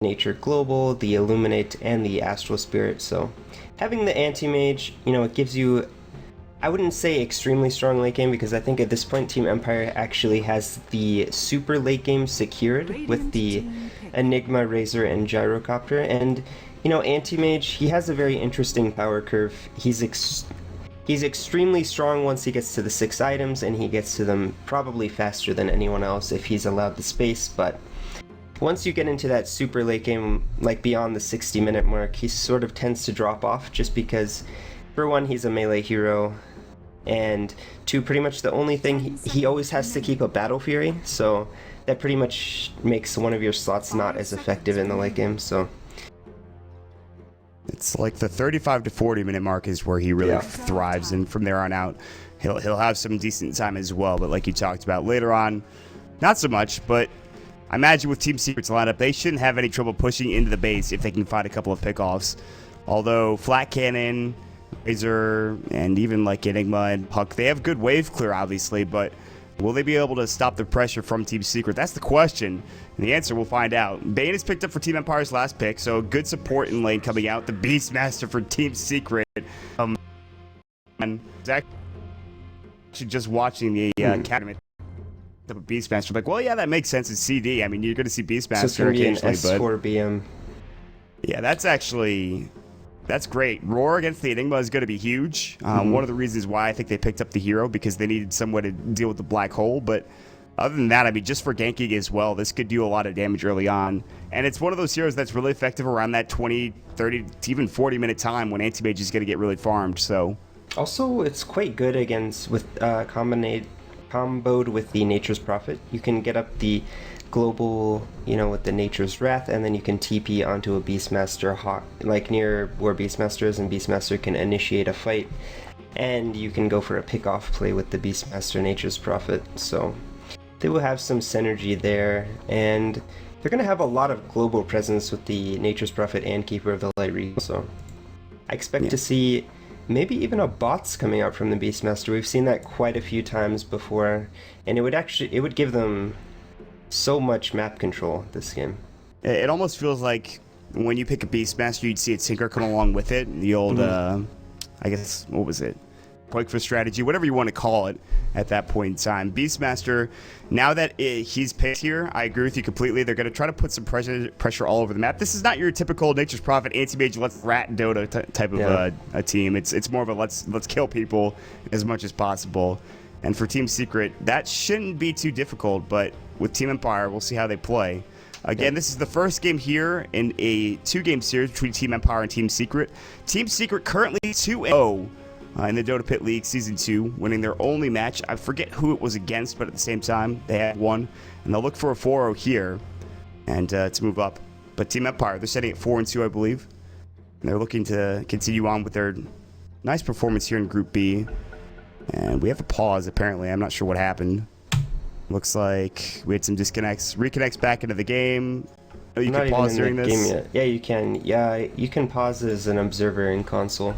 Nature Global, the Illuminate, and the Astral Spirit. So having the Anti-Mage, it gives you, I wouldn't say extremely strong late game, because I think at this point Team Empire actually has the super late game secured with the Enigma, Razor, and Gyrocopter. And Anti-Mage, he has a very interesting power curve. He's extremely strong once he gets to the 6 items, and he gets to them probably faster than anyone else if he's allowed the space, but once you get into that super late game, like beyond the 60-minute mark, he sort of tends to drop off, just because, for one, he's a melee hero, and two, pretty much the only thing, he always has to keep a Battle Fury, so that pretty much makes one of your slots not as effective in the late game, so... It's like the 35 to 40 minute mark is where he really thrives, and from there on out, he'll have some decent time as well. But like you talked about later on, not so much. But I imagine with Team Secret's lineup, they shouldn't have any trouble pushing into the base if they can find a couple of pickoffs. Although Flat Cannon, Razor, and even like Enigma and Puck, they have good wave clear, obviously, but will they be able to stop the pressure from Team Secret? That's the question, and the answer we'll find out. Bane is picked up for Team Empire's last pick, so good support in lane coming out. The Beastmaster for Team Secret. And actually just watching the academy, the Beastmaster, like, well, yeah, that makes sense. It's CD. I mean, you're going to see Beastmaster so occasionally, S4 BM. Yeah, that's great. Roar against the Enigma is going to be huge. One of the reasons why I think they picked up the hero, because they needed someone to deal with the black hole. But other than that, I mean, just for ganking as well, this could do a lot of damage early on. And it's one of those heroes that's really effective around that 20, 30, even 40-minute time when Anti-Mage is going to get really farmed. So also, it's quite good against comboed with the Nature's Prophet. You can get up the global, with the Nature's Wrath, and then you can TP onto a Beastmaster hawk, like near where Beastmaster is, and Beastmaster can initiate a fight, and you can go for a pick-off play with the Beastmaster Nature's Prophet. So they will have some synergy there, and they're going to have a lot of global presence with the Nature's Prophet and Keeper of the Light Regal. So I expect to see maybe even a bots coming out from the Beastmaster. We've seen that quite a few times before, and it would give them so much map control this game. It almost feels like when you pick a Beastmaster, you'd see a Tinker come along with it. The old, I guess, what was it? Point for strategy, whatever you want to call it at that point in time. Beastmaster, now that he's picked here, I agree with you completely. They're going to try to put some pressure all over the map. This is not your typical Nature's Prophet, Anti-Mage, let's rat Dota type of a team. It's more of a let's kill people as much as possible. And for Team Secret, that shouldn't be too difficult, but with Team Empire, we'll see how they play. Again, this is the first game here in a 2-game series between Team Empire and Team Secret. Team Secret currently 2-0 in the Dota Pit League Season 2, winning their only match. I forget who it was against, but at the same time, they had won. And they'll look for a 4-0 here and to move up. But Team Empire, they're setting at 4-2, I believe. And they're looking to continue on with their nice performance here in Group B. And we have a pause, apparently. I'm not sure what happened. Looks like we had some disconnects. Reconnects back into the game. Oh, you can pause during this? Game yet. Yeah, you can. Yeah, you can pause as an observer in console.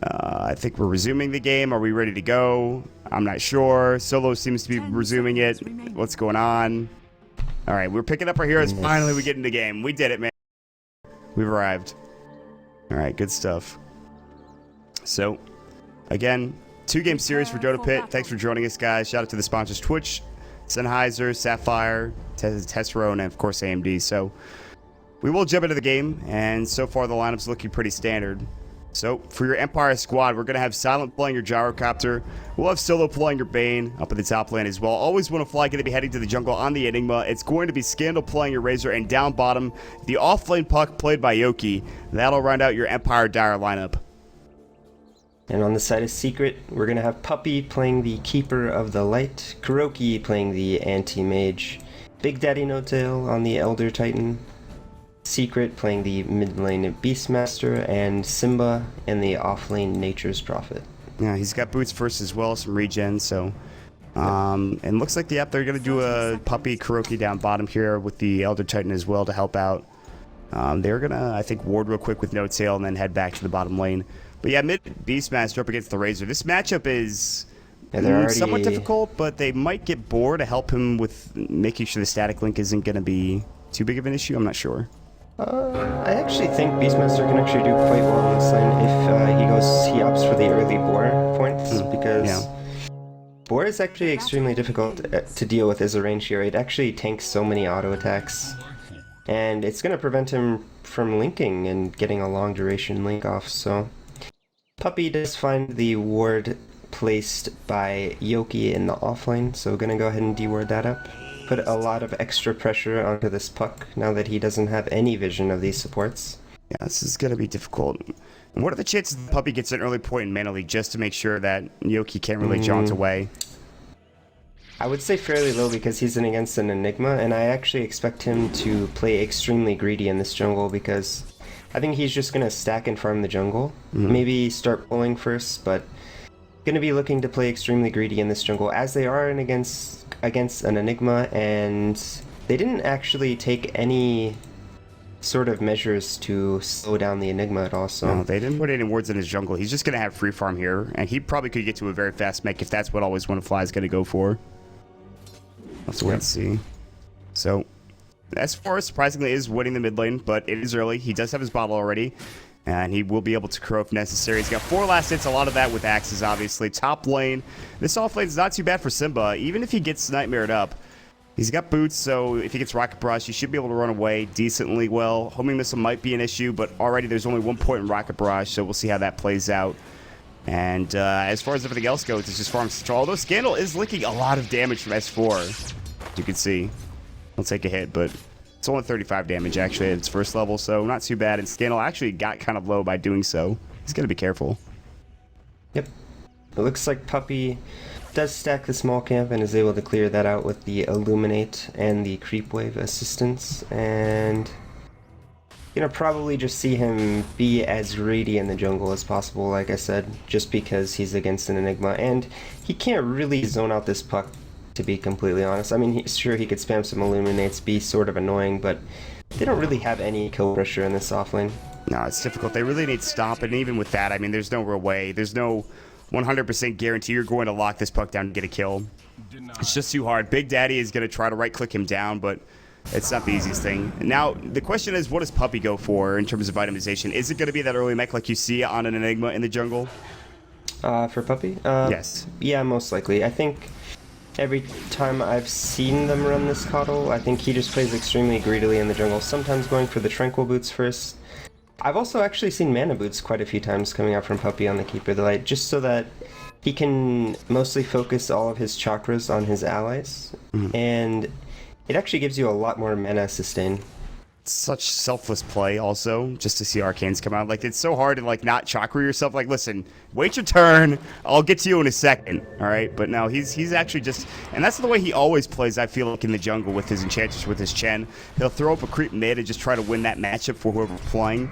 I think we're resuming the game. Are we ready to go? I'm not sure. Solo seems to be resuming it. What's going on? All right, we're picking up our heroes. Finally, we get into the game. We did it, man. We've arrived. All right, good stuff. So, again, 2-game series for Dota Pit. Thanks for joining us, guys. Shout out to the sponsors, Twitch, Sennheiser, Sapphire, Tessero, and of course AMD. So, we will jump into the game, and so far the lineup's looking pretty standard. So, for your Empire squad, we're going to have Silent playing your Gyrocopter. We'll have Solo playing your Bane up in the top lane as well. Always Wanna Fly going to be heading to the jungle on the Enigma. It's going to be Scandal playing your Razor, and down bottom, the off-lane Puck played by Yoki. That'll round out your Empire Dire lineup. And on the side of Secret, we're going to have Puppy playing the Keeper of the Light, Kuroki playing the Anti-Mage, Big Daddy No-Tail on the Elder Titan, Secret playing the mid lane Beastmaster, and Simba in the off lane Nature's Prophet. Yeah, he's got boots first as well, some regen, so... and looks like, they're going to do a Puppy Kuroki down bottom here with the Elder Titan as well to help out. They're going to, I think, ward real quick with No-Tail and then head back to the bottom lane. But yeah, mid Beastmaster up against the Razor. This matchup is Yeah, they're already somewhat difficult, but they might get bored to help him with making sure the static link isn't going to be too big of an issue. I'm not sure. I actually think Beastmaster can actually do quite well on this lane if he opts for the early boar points, because boar is actually extremely difficult to deal with as a range hero. It actually tanks so many auto attacks, and it's going to prevent him from linking and getting a long duration link off. So Puppey does find the ward placed by Yoki in the offlane, so gonna go ahead and deward that up. Put a lot of extra pressure onto this puck now that he doesn't have any vision of these supports. Yeah, this is gonna be difficult. And what are the chances the Puppey gets an early point in Mana League just to make sure that Yoki can't really jaunt away? I would say fairly low because he's in against an Enigma, and I actually expect him to play extremely greedy in this jungle because I think he's just gonna stack and farm the jungle. Maybe start pulling first, but gonna be looking to play extremely greedy in this jungle, as they are in against an Enigma, and they didn't actually take any sort of measures to slow down the Enigma at all. So no, they didn't put any wards in his jungle. He's just gonna have free farm here, and he probably could get to a very fast mech if that's what Always Wanna Fly is gonna go for. Let's wait and see. So S4 surprisingly is winning the mid lane, but it is early. He does have his bottle already, and he will be able to crow if necessary. He's got 4 last hits, a lot of that with axes, obviously. Top lane. This off lane is not too bad for Simba, even if he gets nightmared up. He's got boots, so if he gets rocket barrage, he should be able to run away decently well. Homing missile might be an issue, but already there's only 1 point in rocket barrage, so we'll see how that plays out. And as far as everything else goes, it's just farm control. Although Scandal is licking a lot of damage from S4, as you can see. He'll take a hit, but it's only 35 damage actually at its first level, so not too bad. And Scandal actually got kind of low by doing so. He's got to be careful. Yep. It looks like Puppey does stack the small camp and is able to clear that out with the Illuminate and the Creep Wave assistance. And gonna probably just see him be as greedy in the jungle as possible, like I said, just because he's against an Enigma. And he can't really zone out this puck, to be completely honest. I mean, sure, he could spam some Illuminates, be sort of annoying, but they don't really have any kill pressure in this offlane. No, it's difficult. They really need Stomp, and even with that, I mean, there's no real way. There's no 100% guarantee you're going to lock this puck down and get a kill. It's just too hard. Big Daddy is going to try to right-click him down, but it's not the easiest thing. Now, the question is, what does Puppey go for in terms of itemization? Is it going to be that early mech like you see on an Enigma in the jungle? For Puppey? Yes. Yeah, most likely. I think every time I've seen them run this Coddle, I think he just plays extremely greedily in the jungle, sometimes going for the Tranquil Boots first. I've also actually seen Mana Boots quite a few times coming out from Puppey on the Keeper of the Light, just so that he can mostly focus all of his chakras on his allies, and it actually gives you a lot more mana sustain. Such selfless play also, just to see Arcanes come out. Like, it's so hard to, like, not chakra yourself. Like, listen, wait your turn. I'll get to you in a second, all right? But no, he's actually just... And that's the way he always plays, I feel like, in the jungle with his Enchantress, with his Chen. He'll throw up a creep mid and just try to win that matchup for whoever's playing.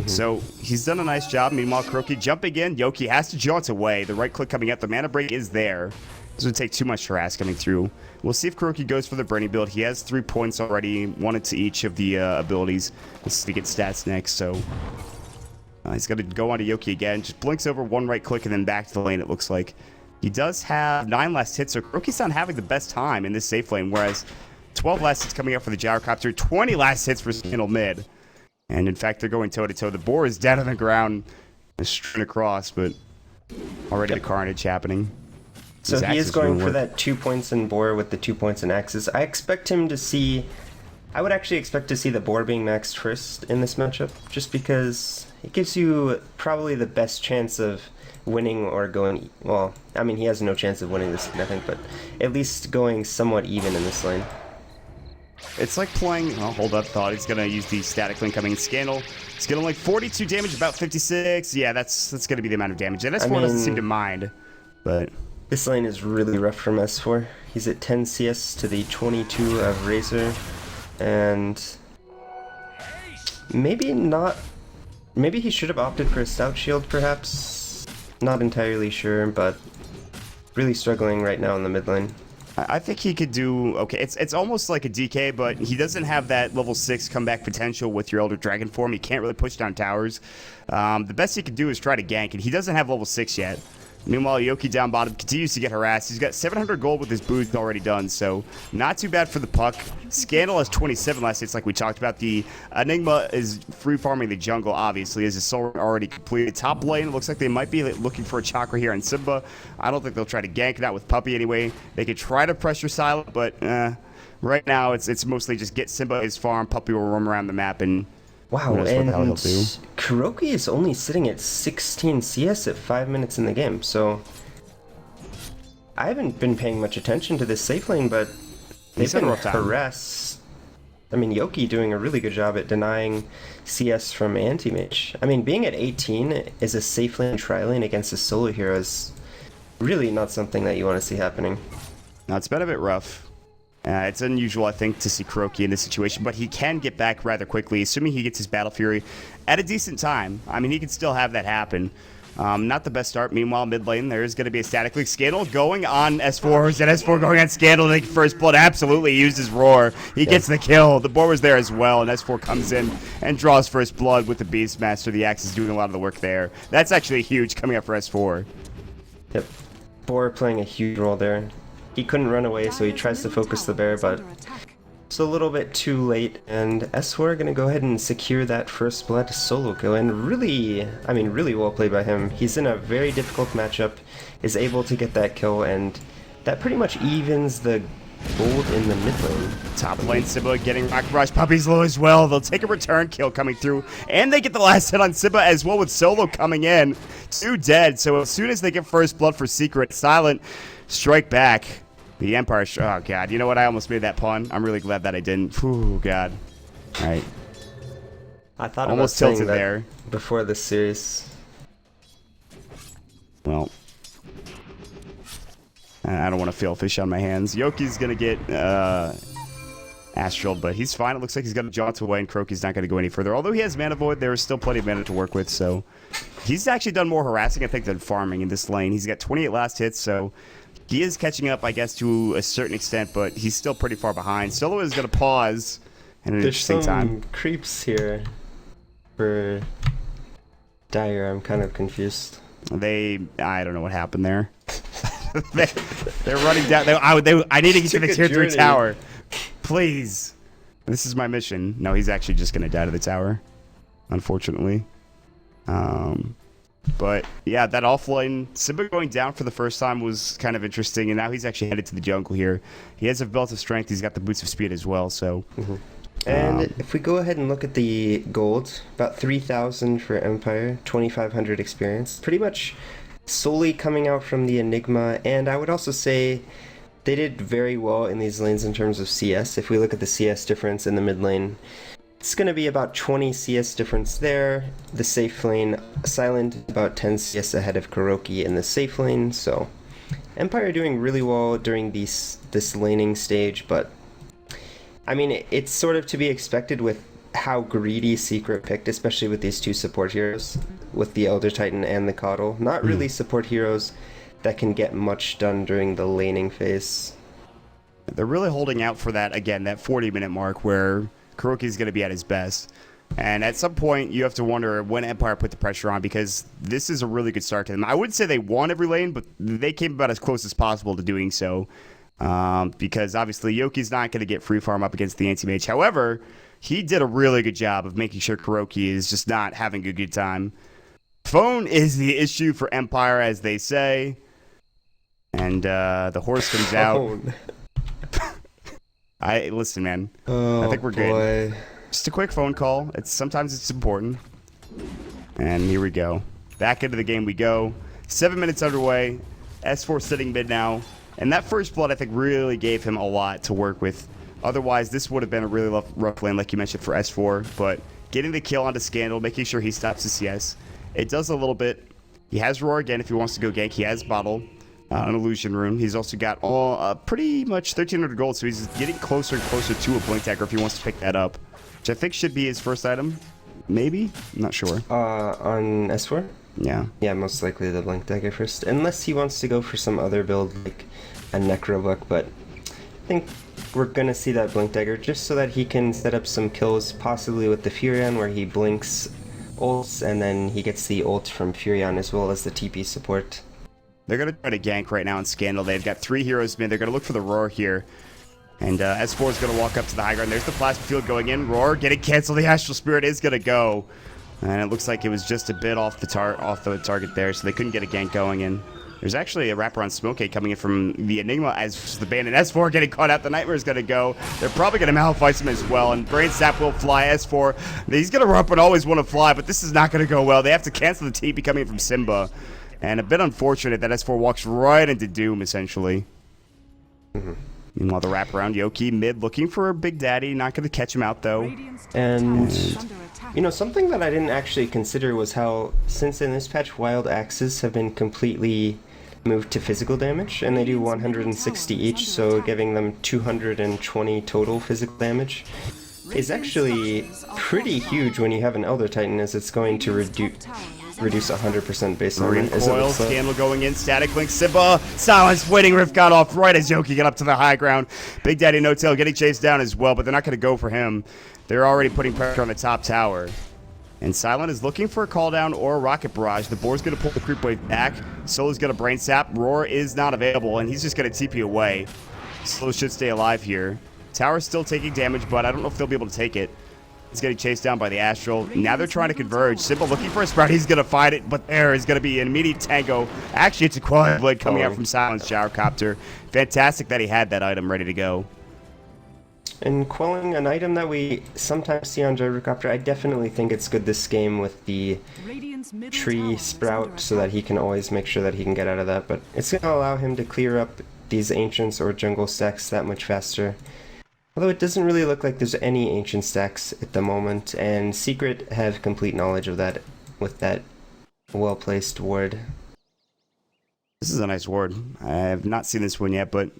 So he's done a nice job. Meanwhile, Kuroki jumping in. Yoki has to jaunt away. The right click coming up. The mana break is there. This would take too much harass coming through. We'll see if Kuroki goes for the Bernie build. He has 3 points already, 1 to each of the abilities. We'll see if he gets stats next, so... he's going to go on to Yoki again. Just blinks over 1 right click and then back to the lane, it looks like. He does have 9 last hits, so Kuroki's not having the best time in this safe lane, whereas 12 last hits coming up for the Gyrocopter, 20 last hits for Scandal mid. And in fact, they're going toe-to-toe. The boar is dead on the ground, strewn across, but already the carnage happening. So he is going for that 2 points in boar with the 2 points in axes. I expect him to see... I would actually expect to see the boar being maxed first in this matchup, just because it gives you probably the best chance of winning or going... Well, I mean, he has no chance of winning this, I think, but at least going somewhat even in this lane. It's like playing... Oh, hold up, thought he's going to use the static link coming in. Scandal. It's getting like 42 damage, about 56. Yeah, that's going to be the amount of damage. And S4 doesn't seem to mind, but... This lane is really rough from S4. He's at 10 CS to the 22 of Razor, and maybe not... Maybe he should have opted for a Stout Shield, perhaps? Not entirely sure, but really struggling right now in the mid lane. I think he could do okay. It's almost like a DK, but he doesn't have that level 6 comeback potential with your Elder Dragon form. He can't really push down towers. The best he could do is try to gank, and he doesn't have level 6 yet. Meanwhile, Yoki down bottom continues to get harassed. He's got 700 gold with his boost already done, so not too bad for the puck. Scandal has 27 last hits, like we talked about. The Enigma is free farming the jungle, obviously, as his soul already completed. Top lane looks like they might be looking for a chakra here on Simba. I don't think they'll try to gank it out with Puppey anyway. They could try to pressure Silent, but right now it's mostly just get Simba his farm. Puppey will roam around the map and. Wow, and Kuroki is only sitting at 16 CS at 5 minutes in the game, so I haven't been paying much attention to this safe lane, but they've been harassed. I mean, Yoki doing a really good job at denying CS from Anti-Mage. I mean, being at 18 is a safe lane tri-lane against a solo hero is really not something that you want to see happening. No, it's been a bit rough. It's unusual, I think, to see Kuroki in this situation, but he can get back rather quickly, assuming he gets his Battle Fury at a decent time. I mean, he can still have that happen. Not the best start. Meanwhile, mid lane, there is going to be a Static League. Scandal going on S4. Is that S4 going on Scandal? The first blood absolutely used his roar. He gets the kill. The boar was there as well, and S4 comes in and draws first blood with the Beastmaster. The Axe is doing a lot of the work there. That's actually huge coming up for S4. Yep. Boar playing a huge role there. He couldn't run away, so he tries to focus the bear, but it's a little bit too late, and S4 are going to go ahead and secure that first blood solo kill, and really, I mean, really well played by him. He's in a very difficult matchup, is able to get that kill, and that pretty much evens the gold in the mid lane. Top lane, Simba getting rock rush. Puppey's low as well. They'll take a return kill coming through, and they get the last hit on Simba as well with Solo coming in. 2 dead, so as soon as they get first blood for Secret, Silent strike back. The Empire, oh god, you know what, I almost made that pun. I'm really glad that I didn't. Ooh, god. Alright. I thought almost about tilted that there before this series. Well, I don't want to feel fish on my hands. Yoki's gonna get Astral, but he's fine. It looks like he's gonna jaunt away, and Kuroki's not gonna go any further. Although he has Mana Void, there is still plenty of mana to work with, so he's actually done more harassing, I think, than farming in this lane. He's got 28 last hits, so he is catching up, I guess, to a certain extent, but he's still pretty far behind. Solo is going to pause at an interesting time. There's some creeps here for Dire. I'm kind of confused. I don't know what happened there. They're running down. I need to get to the tier 3 tower. Please. This is my mission. No, he's actually just going to die to the tower, unfortunately. But yeah, that offlane, Simba going down for the first time was kind of interesting, and now he's actually headed to the jungle here. He has a belt of strength, he's got the boots of speed as well, so. And if we go ahead and look at the gold, about 3,000 for Empire, 2,500 experience, pretty much solely coming out from the Enigma, and I would also say they did very well in these lanes in terms of CS. If we look at the CS difference in the mid lane, it's going to be about 20 CS difference there. The safe lane, Silent about 10 CS ahead of Kuroki in the safe lane. So Empire doing really well during this laning stage, but I mean, it's sort of to be expected with how greedy Secret picked, especially with these 2 support heroes, with the Elder Titan and the Coddle. Not really support heroes that can get much done during the laning phase. They're really holding out for that, again, that 40-minute mark where Kuroki's going to be at his best. And at some point, you have to wonder when Empire put the pressure on, because this is a really good start to them. I wouldn't say they won every lane, but they came about as close as possible to doing so. Because obviously, Yoki's not going to get free farm up against the Anti-Mage. However, he did a really good job of making sure Kuroki is just not having a good time. Phone is the issue for Empire, as they say. And the horse comes out. Listen, man. I think we're good. Just a quick phone call. Sometimes it's important. And here we go. Back into the game we go. 7 minutes underway. S4 sitting mid now. And that first blood, I think, really gave him a lot to work with. Otherwise, this would have been a really rough lane, like you mentioned, for S4. But getting the kill onto Scandal, making sure he stops the CS. It does a little bit. He has Roar again if he wants to go gank. He has Bottle. An illusion rune. He's also got pretty much 1,300 gold, so he's getting closer and closer to a blink dagger if he wants to pick that up, which I think should be his first item. Maybe? I'm not sure. On S4? Yeah. Yeah, most likely the blink dagger first, unless he wants to go for some other build like a Necrobook, but I think we're gonna see that blink dagger just so that he can set up some kills, possibly with the Furion, where he blinks ults and then he gets the ult from Furion as well as the TP support. They're going to try to gank right now in Scandal. They've got 3 heroes mid. They're going to look for the Roar here. And S4 is going to walk up to the high ground. There's the plasma field going in. Roar getting canceled. The Astral Spirit is going to go. And it looks like it was just a bit off the target there, so they couldn't get a gank going in. There's actually a wraparound smoke gate coming in from the Enigma as the band, and S4 getting caught out. The Nightmare is going to go. They're probably going to Malphite him as well, and Brain Sap will fly S4. He's going to run up and always want to fly, but this is not going to go well. They have to cancel the TP coming in from Simba. And a bit unfortunate that S4 walks right into Doom, essentially. Meanwhile, the wraparound, Yoki mid looking for Big Daddy. Not going to catch him out, though. And, you know, something that I didn't actually consider was how, since in this patch, Wild Axes have been completely moved to physical damage, and they do 160 each, so giving them 220 total physical damage is actually pretty huge when you have an Elder Titan, as it's going to reduce 100% base armor. Coil, Scandal going in, Static Link, Simba, Silence, Waiting Rift got off right as Yoki got up to the high ground. Big Daddy No Tail getting chased down as well, but they're not going to go for him. They're already putting pressure on the top tower. And Silent is looking for a call down or a rocket barrage. The board's going to pull the creep wave back. Solo's going to brain sap. Roar is not available, and he's just going to TP away. Solo should stay alive here. Tower's still taking damage, but I don't know if they'll be able to take it. He's getting chased down by the Astral. Now they're trying to converge. Simple looking for a Sprout. He's going to fight it, but there is going to be an immediate tango. Actually, it's a Quality Blade coming out from Silent's Gyrocopter. Fantastic that he had that item ready to go. And quelling an item that we sometimes see on Gyrocopter, I definitely think it's good this game with the tree sprout so that he can always make sure that he can get out of that. But it's going to allow him to clear up these Ancients or jungle stacks that much faster. Although it doesn't really look like there's any Ancient stacks at the moment, and Secret have complete knowledge of that with that well-placed ward. This is a nice ward. I have not seen this one yet, but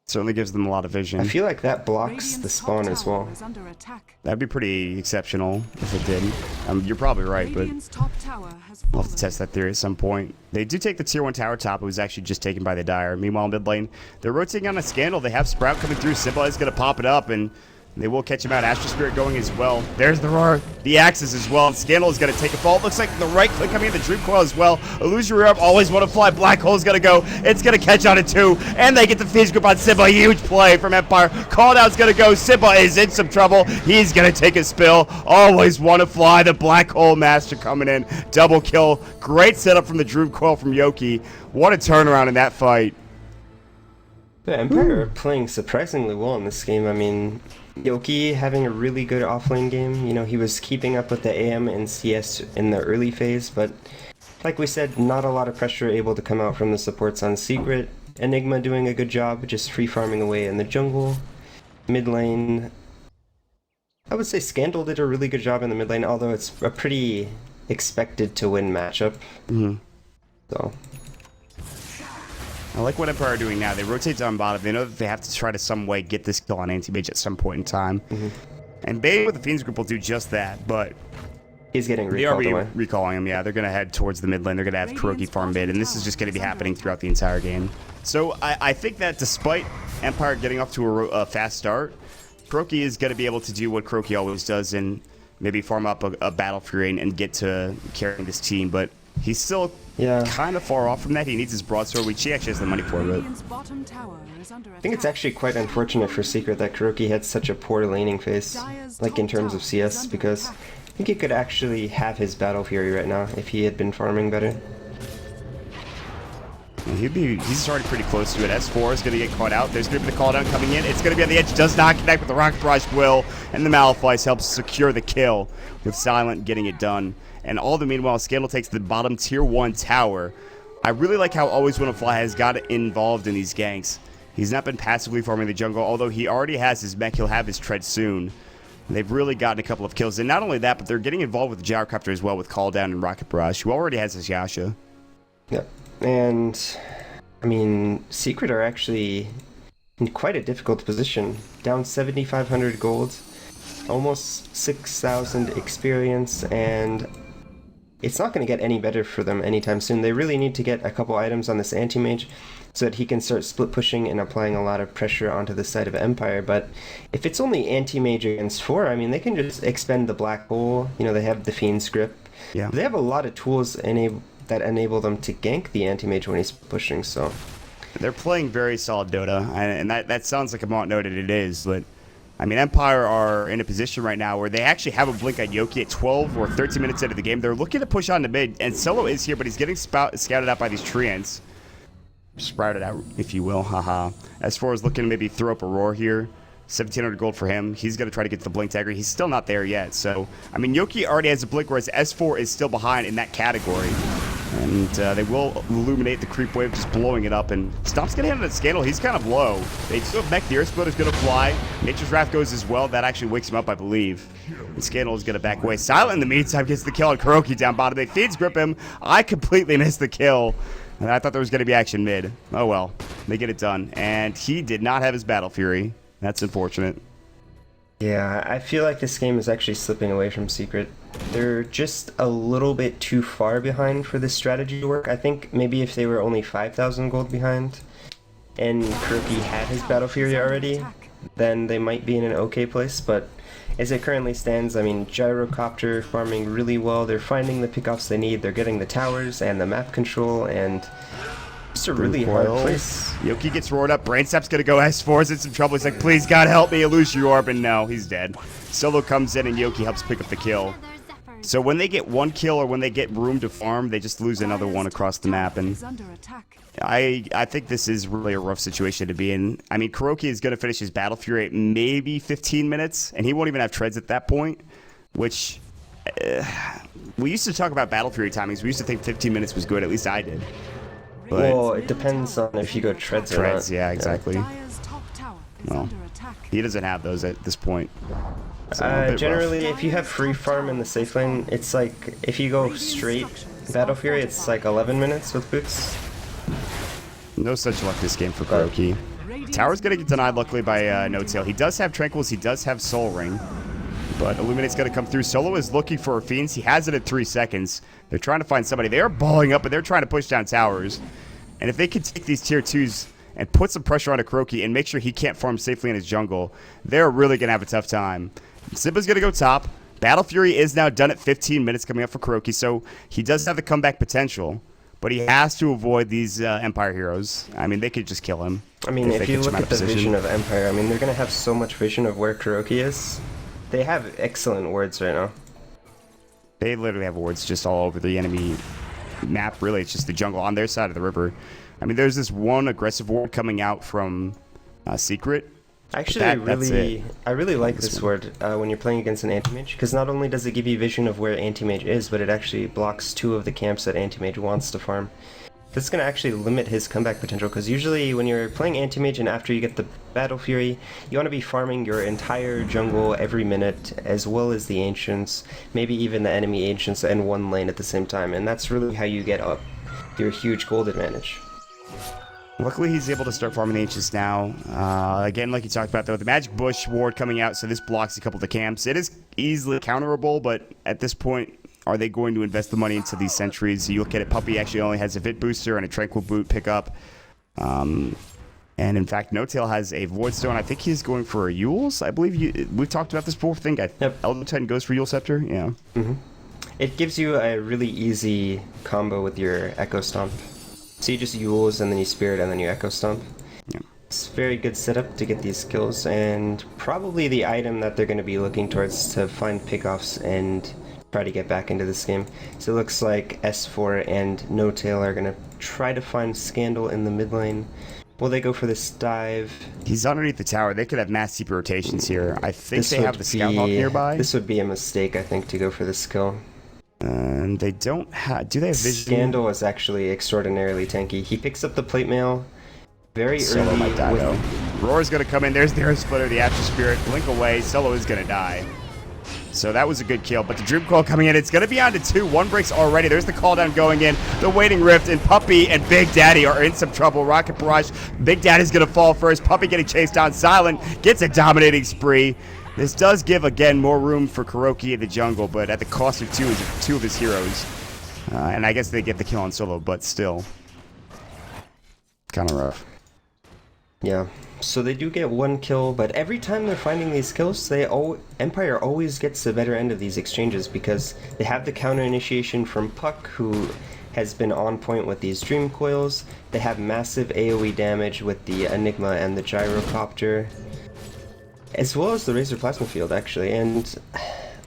certainly gives them a lot of vision. I feel like that blocks the spawn as well. That'd be pretty exceptional if it did. You're probably right, but we'll have to test that theory at some point. They do take the tier 1 tower top. It was actually just taken by the Dire. Meanwhile, mid lane, they're rotating on a Scandal. They have Sprout coming through. Simba is going to pop it up, and they will catch him out. Astral Spirit going as well. There's the Roar. The Axis as well. Scandal is going to take a fall. Looks like the right click coming in the Dream Coil as well. Illusory Orb always want to fly. Black Hole's going to go. It's going to catch on it too. And they get the Phase Grip on Simba. Huge play from Empire. Call down's going to go. Simba is in some trouble. He's going to take a spill. Always want to fly. The Black Hole Master coming in. Double kill. Great setup from the Dream Coil from Yoki. What a turnaround in that fight. The Empire are playing surprisingly well in this game. I mean, Yoki having a really good offlane game. You know, he was keeping up with the AM and CS in the early phase, but like we said, not a lot of pressure able to come out from the supports on Secret. Enigma doing a good job, just free farming away in the jungle. Mid lane, I would say Scandal did a really good job in the mid lane, although it's a pretty expected to win matchup. So I like what Empire are doing now. They rotate down bottom. They know that they have to try to some way get this kill on Anti-Mage at some point in time. And Bane with the Fiends group will do just that, but he's getting recalled away. Recalling him, yeah. They're going to head towards the mid lane. They're going to have Kuroki farm mid, and this is just going to be happening throughout the entire game. So I think that despite Empire getting off to a fast start, Kuroki is going to be able to do what Kuroki always does and maybe farm up a Battle Fury and get to carrying this team, but he's still kind of far off from that. He needs his broadsword, which he actually has the money for. But I think it's actually quite unfortunate for Secret that Kuroki had such a poor laning phase, like in terms of CS, because I think he could actually have his Battle Fury right now if he had been farming better. And he's already pretty close to it. S4 is going to get caught out. There's going to be the call down coming in. It's going to be on the edge. Does not connect with the Rocket Barrage will. And the Malphite helps secure the kill with Silent getting it done. And all the meanwhile, Scandal takes the bottom tier 1 tower. I really like how Always Wanna Fly has got involved in these ganks. He's not been passively farming the jungle, although he already has his mech. He'll have his tread soon. They've really gotten a couple of kills. And not only that, but they're getting involved with the Gyrocopter as well with Call Down and Rocket Barrage, who already has his Yasha. Yep. And, I mean, Secret are actually in quite a difficult position. Down 7,500 gold, almost 6,000 experience, and it's not going to get any better for them anytime soon. They really need to get a couple items on this Anti-Mage so that he can start split pushing and applying a lot of pressure onto the side of Empire. But if it's only Anti-Mage against 4, I mean, they can just expend the Black Hole. You know, they have the Fiend's Grip. Yeah. They have a lot of tools that that enable them to gank the anti-mage when he's pushing, so... They're playing very solid Dota, and that sounds like a Mont noted it is, but I mean, Empire are in a position right now where they actually have a blink on Yoki at 12 or 13 minutes into the game. They're looking to push on the mid, and Solo is here, but he's getting scouted out by these treants. Sprouted out, if you will, haha. S4 is looking to maybe throw up a roar here. 1,700 gold for him. He's going to try to get to the blink dagger. He's still not there yet, so... I mean, Yoki already has a blink, whereas S4 is still behind in that category. And they will illuminate the creep wave, just blowing it up. And Stomp's going to hit on Scandal. He's kind of low. They still have Mech. The Earth Splitter's going to fly. Nature's Wrath goes as well. That actually wakes him up, I believe. And Scandal is going to back away. Silent, in the meantime, gets the kill on Kuroki down bottom. They feeds grip him. I completely missed the kill. And I thought there was going to be action mid. Oh, well. They get it done. And he did not have his Battle Fury. That's unfortunate. Yeah, I feel like this game is actually slipping away from Secret. They're just a little bit too far behind for this strategy to work. I think maybe if they were only 5,000 gold behind and Kuroki had his Battle Fury already, then they might be in an okay place, but as it currently stands, I mean, Gyrocopter farming really well. They're finding the pickoffs they need. They're getting the towers and the map control, and just a really hard place. Yoki gets roared up. Brainsap's gonna go. S4's in some trouble. He's like, please, God, help me. Illusion Orb, and no, he's dead. Solo comes in, and Yoki helps pick up the kill. So when they get one kill or when they get room to farm, they just lose another one across the map. And I think this is really a rough situation to be in. I mean, Kuroki is going to finish his Battle Fury at maybe 15 minutes, and he won't even have treads at that point, which we used to talk about Battle Fury timings. We used to think 15 minutes was good. At least I did. But well, it depends on if you go treads or not. Yeah, exactly. Well, he doesn't have those at this point. Generally, if you have free farm in the safe lane, it's like, if you go straight Battle Fury, it's like 11 minutes with boots. No such luck this game for Kuroki. Tower's gonna get denied, luckily, by No-Tail. He does have Tranquils, he does have Soul Ring, but Illuminate's gonna come through. Solo is looking for a Fiends. He has it at 3 seconds. They're trying to find somebody. They are balling up, but they're trying to push down towers. And if they can take these tier 2s and put some pressure onto Kuroki and make sure he can't farm safely in his jungle, they're really gonna have a tough time. Simba's going to go top. Battle Fury is now done at 15 minutes coming up for Kuroki, so he does have the comeback potential, but he has to avoid these Empire heroes. I mean, they could just kill him. I mean, if you look at the vision of Empire, I mean, they're going to have so much vision of where Kuroki is. They have excellent wards right now. They literally have wards just all over the enemy map, really. It's just the jungle on their side of the river. I mean, there's this one aggressive ward coming out from Secret. Actually, I really like this ward when you're playing against an anti-mage, because not only does it give you vision of where anti-mage is, but it actually blocks 2 of the camps that anti-mage wants to farm. This is going to actually limit his comeback potential, because usually when you're playing anti-mage and after you get the Battle Fury, you want to be farming your entire jungle every minute, as well as the Ancients, maybe even the enemy Ancients in one lane at the same time, and that's really how you get up your huge gold advantage. Luckily, he's able to start farming the Ancients now. Again, like you talked about, though, the Magic Bush ward coming out, so this blocks a couple of the camps. It is easily counterable, but at this point, are they going to invest the money into these sentries? You look at it, Puppey actually only has a Vit Booster and a Tranquil Boot pickup. And in fact, No-Tail has a Void Stone. I think he's going for a Yule's. I believe we've talked about this before. I think Elden Titan goes for Yule Scepter. Yeah. Mm-hmm. It gives you a really easy combo with your Echo Stomp. So you just Yules, and then you Spirit, and then you Echo Stomp. Yeah. It's a very good setup to get these kills, and probably the item that they're going to be looking towards to find pickoffs and try to get back into this game. So it looks like S4 and No-Tail are going to try to find Scandal in the mid lane. Will they go for this dive? He's underneath the tower. They could have mass TP rotations here. I think they have the Scout Hawk nearby. This would be a mistake, I think, to go for this kill. And they don't have... Do they have vision? Scandal is actually extraordinarily tanky. He picks up the plate mail very Solo early. might die, though. Roar's going to come in. There's the Earth Splitter, the After Spirit. Blink away. Solo is going to die. So that was a good kill. But the Dream Coil coming in. It's going to be on to 2. 1 breaks already. There's the call down going in. The Waiting Rift. And Puppey and Big Daddy are in some trouble. Rocket Barrage. Big Daddy's going to fall first. Puppey getting chased down. Silent gets a dominating spree. This does give, again, more room for Kuroki in the jungle, but at the cost of 2 of his heroes. And I guess they get the kill on Solo, but still. Kind of rough. Yeah, so they do get 1 kill, but every time they're finding these kills, Empire always gets the better end of these exchanges, because they have the counter initiation from Puck, who has been on point with these Dream Coils. They have massive AoE damage with the Enigma and the Gyrocopter, as well as the Razor Plasma Field, actually. And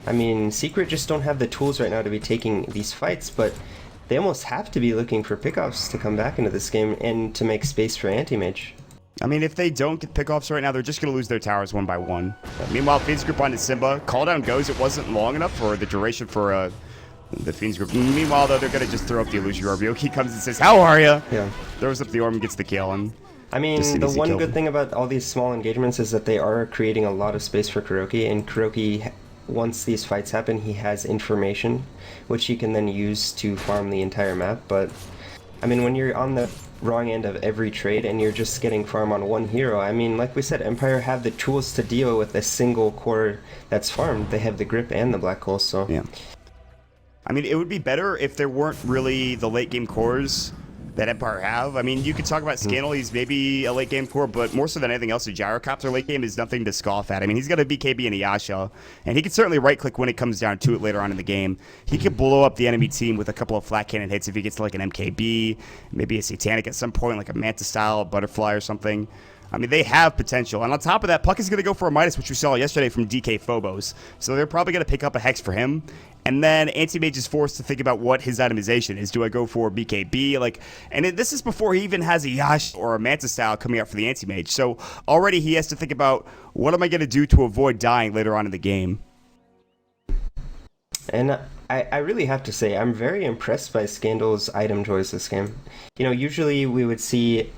I mean, Secret just don't have the tools right now to be taking these fights, but they almost have to be looking for pickoffs to come back into this game and to make space for Anti-Mage. I mean, if they don't get pickoffs right now, they're just going to lose their towers one by one. Meanwhile, Fiends Group onto Simba. Call down goes. It wasn't long enough for the duration for the Fiends Group. Meanwhile, though, they're going to just throw up the illusion orb. Yoki comes and says, "How are ya?" Yeah. Throws up the orb and gets the kill. And I mean, the one good thing about all these small engagements is that they are creating a lot of space for Kuroki, and Kuroki, once these fights happen, he has information, which he can then use to farm the entire map. But, I mean, when you're on the wrong end of every trade and you're just getting farm on one hero, I mean, like we said, Empire have the tools to deal with a single core that's farmed. They have the grip and the black hole, so... Yeah. I mean, it would be better if there weren't really the late game cores that Empire have. I mean, you could talk about Scandal, he's maybe a late game core, but more so than anything else, the Gyrocopter late game is nothing to scoff at. I mean, he's got a BKB and a Yasha, and he can certainly right click when it comes down to it later on in the game. He could blow up the enemy team with a couple of flat cannon hits if he gets to like an MKB, maybe a Satanic at some point, like a Manta style, a Butterfly or something. I mean, they have potential. And on top of that, Puck is going to go for a Midas, which we saw yesterday from DK Phobos. So they're probably going to pick up a Hex for him. And then Anti-Mage is forced to think about what his itemization is. Do I go for BKB? This is before he even has a Yash or a Manta style coming out for the Anti-Mage. So already he has to think about, what am I going to do to avoid dying later on in the game? And I really have to say, I'm very impressed by Scandal's item choice this game. You know, usually we would see,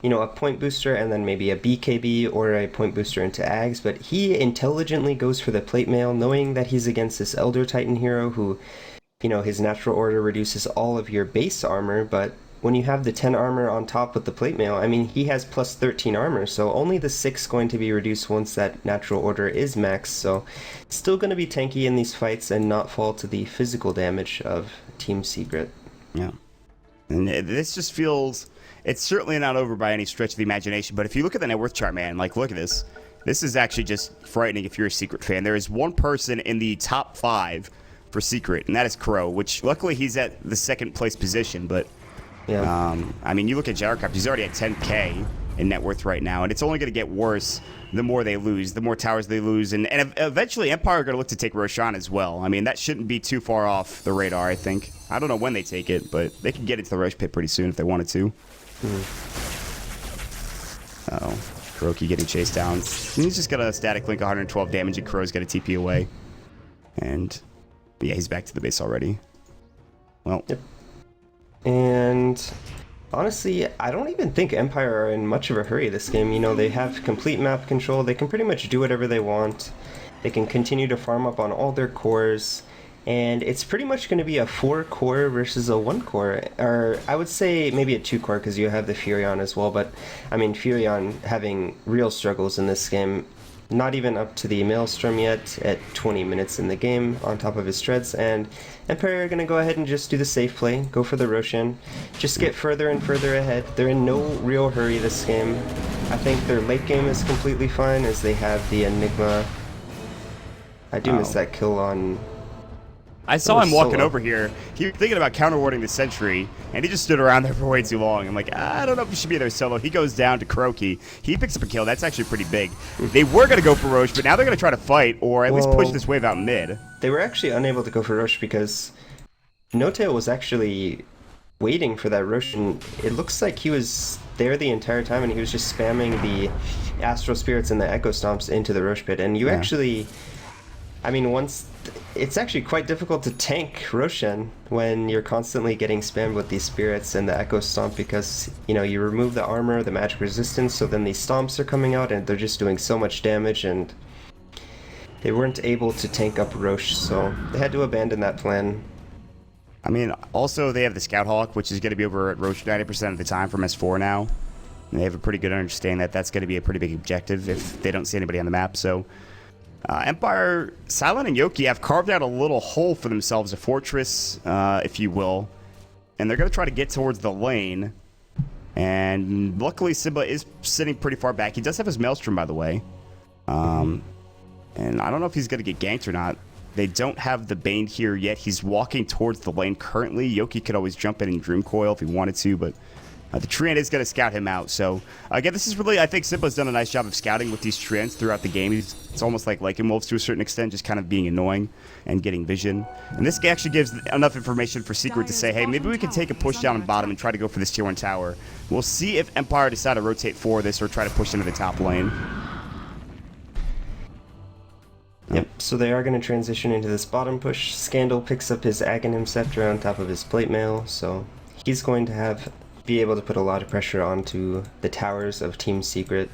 you know, a point booster and then maybe a BKB or a point booster into Ags, but he intelligently goes for the plate mail, knowing that he's against this Elder Titan hero who, you know, his natural order reduces all of your base armor, but when you have the 10 armor on top with the plate mail, I mean, he has plus 13 armor, so only the 6 going to be reduced once that natural order is maxed, so still going to be tanky in these fights and not fall to the physical damage of Team Secret. Yeah. And this just feels... It's certainly not over by any stretch of the imagination, but if you look at the net worth chart, man, like, look at this. This is actually just frightening if you're a Secret fan. There is one person in the top 5 for Secret, and that is Crow, which luckily he's at the second place position, but yeah. I mean, you look at Gyrocopter, he's already at 10k in net worth right now, and it's only going to get worse the more they lose, the more towers they lose, and eventually Empire are going to look to take Roshan as well. I mean, that shouldn't be too far off the radar, I think. I don't know when they take it, but they can get into the Rosh Pit pretty soon if they wanted to. Uh-oh. Kuroki getting chased down. He's just got a static link, 112 damage, and Crow's got a TP away. And, yeah, he's back to the base already. Well. Yep. And, honestly, I don't even think Empire are in much of a hurry this game. You know, they have complete map control. They can pretty much do whatever they want. They can continue to farm up on all their cores. And it's pretty much going to be a 4-core versus a 1-core, or I would say maybe a 2-core because you have the Furion as well, but I mean Furion having real struggles in this game, not even up to the Maelstrom yet at 20 minutes in the game on top of his treads, and Empire are going to go ahead and just do the safe play, go for the Roshan, just get further and further ahead. They're in no real hurry this game. I think their late game is completely fine as they have the Enigma. I do miss that kill on... I saw him walking over here. He was thinking about counterwarding the sentry, and he just stood around there for way too long. I'm like, I don't know if he should be there solo. He goes down to Kuroki. He picks up a kill. That's actually pretty big. They were going to go for Roche, but now they're going to try to fight, or at least push this wave out mid. They were actually unable to go for Roche because Notail was actually waiting for that Roche, and it looks like he was there the entire time, and he was just spamming the Astral Spirits and the Echo Stomps into the Roche pit. And you actually... I mean, it's actually quite difficult to tank Roshan when you're constantly getting spammed with these spirits and the Echo Stomp because, you know, you remove the armor, the magic resistance, so then these stomps are coming out and they're just doing so much damage, and they weren't able to tank up Roche, so they had to abandon that plan. I mean, also they have the Scout Hawk, which is going to be over at Roche 90% of the time from S4 now. And they have a pretty good understanding that that's going to be a pretty big objective if they don't see anybody on the map, so... Empire, Silent, and Yoki have carved out a little hole for themselves, a fortress, if you will. And they're going to try to get towards the lane. And luckily, Simba is sitting pretty far back. He does have his Maelstrom, by the way. And I don't know if he's going to get ganked or not. They don't have the Bane here yet. He's walking towards the lane currently. Yoki could always jump in and Dream Coil if he wanted to, but the Treant is going to scout him out. So, again, this is really, I think Simba's done a nice job of scouting with these Treants throughout the game. It's almost like Lycan Wolves to a certain extent, just kind of being annoying and getting vision. And this actually gives enough information for Secret to say, hey, maybe we can take a push down on bottom and try to go for this tier 1 tower. We'll see if Empire decide to rotate for this or try to push into the top lane. Yep, so they are going to transition into this bottom push. Scandal picks up his Aghanim Scepter on top of his Plate Mail, so he's going to be able to put a lot of pressure onto the towers of Team Secret.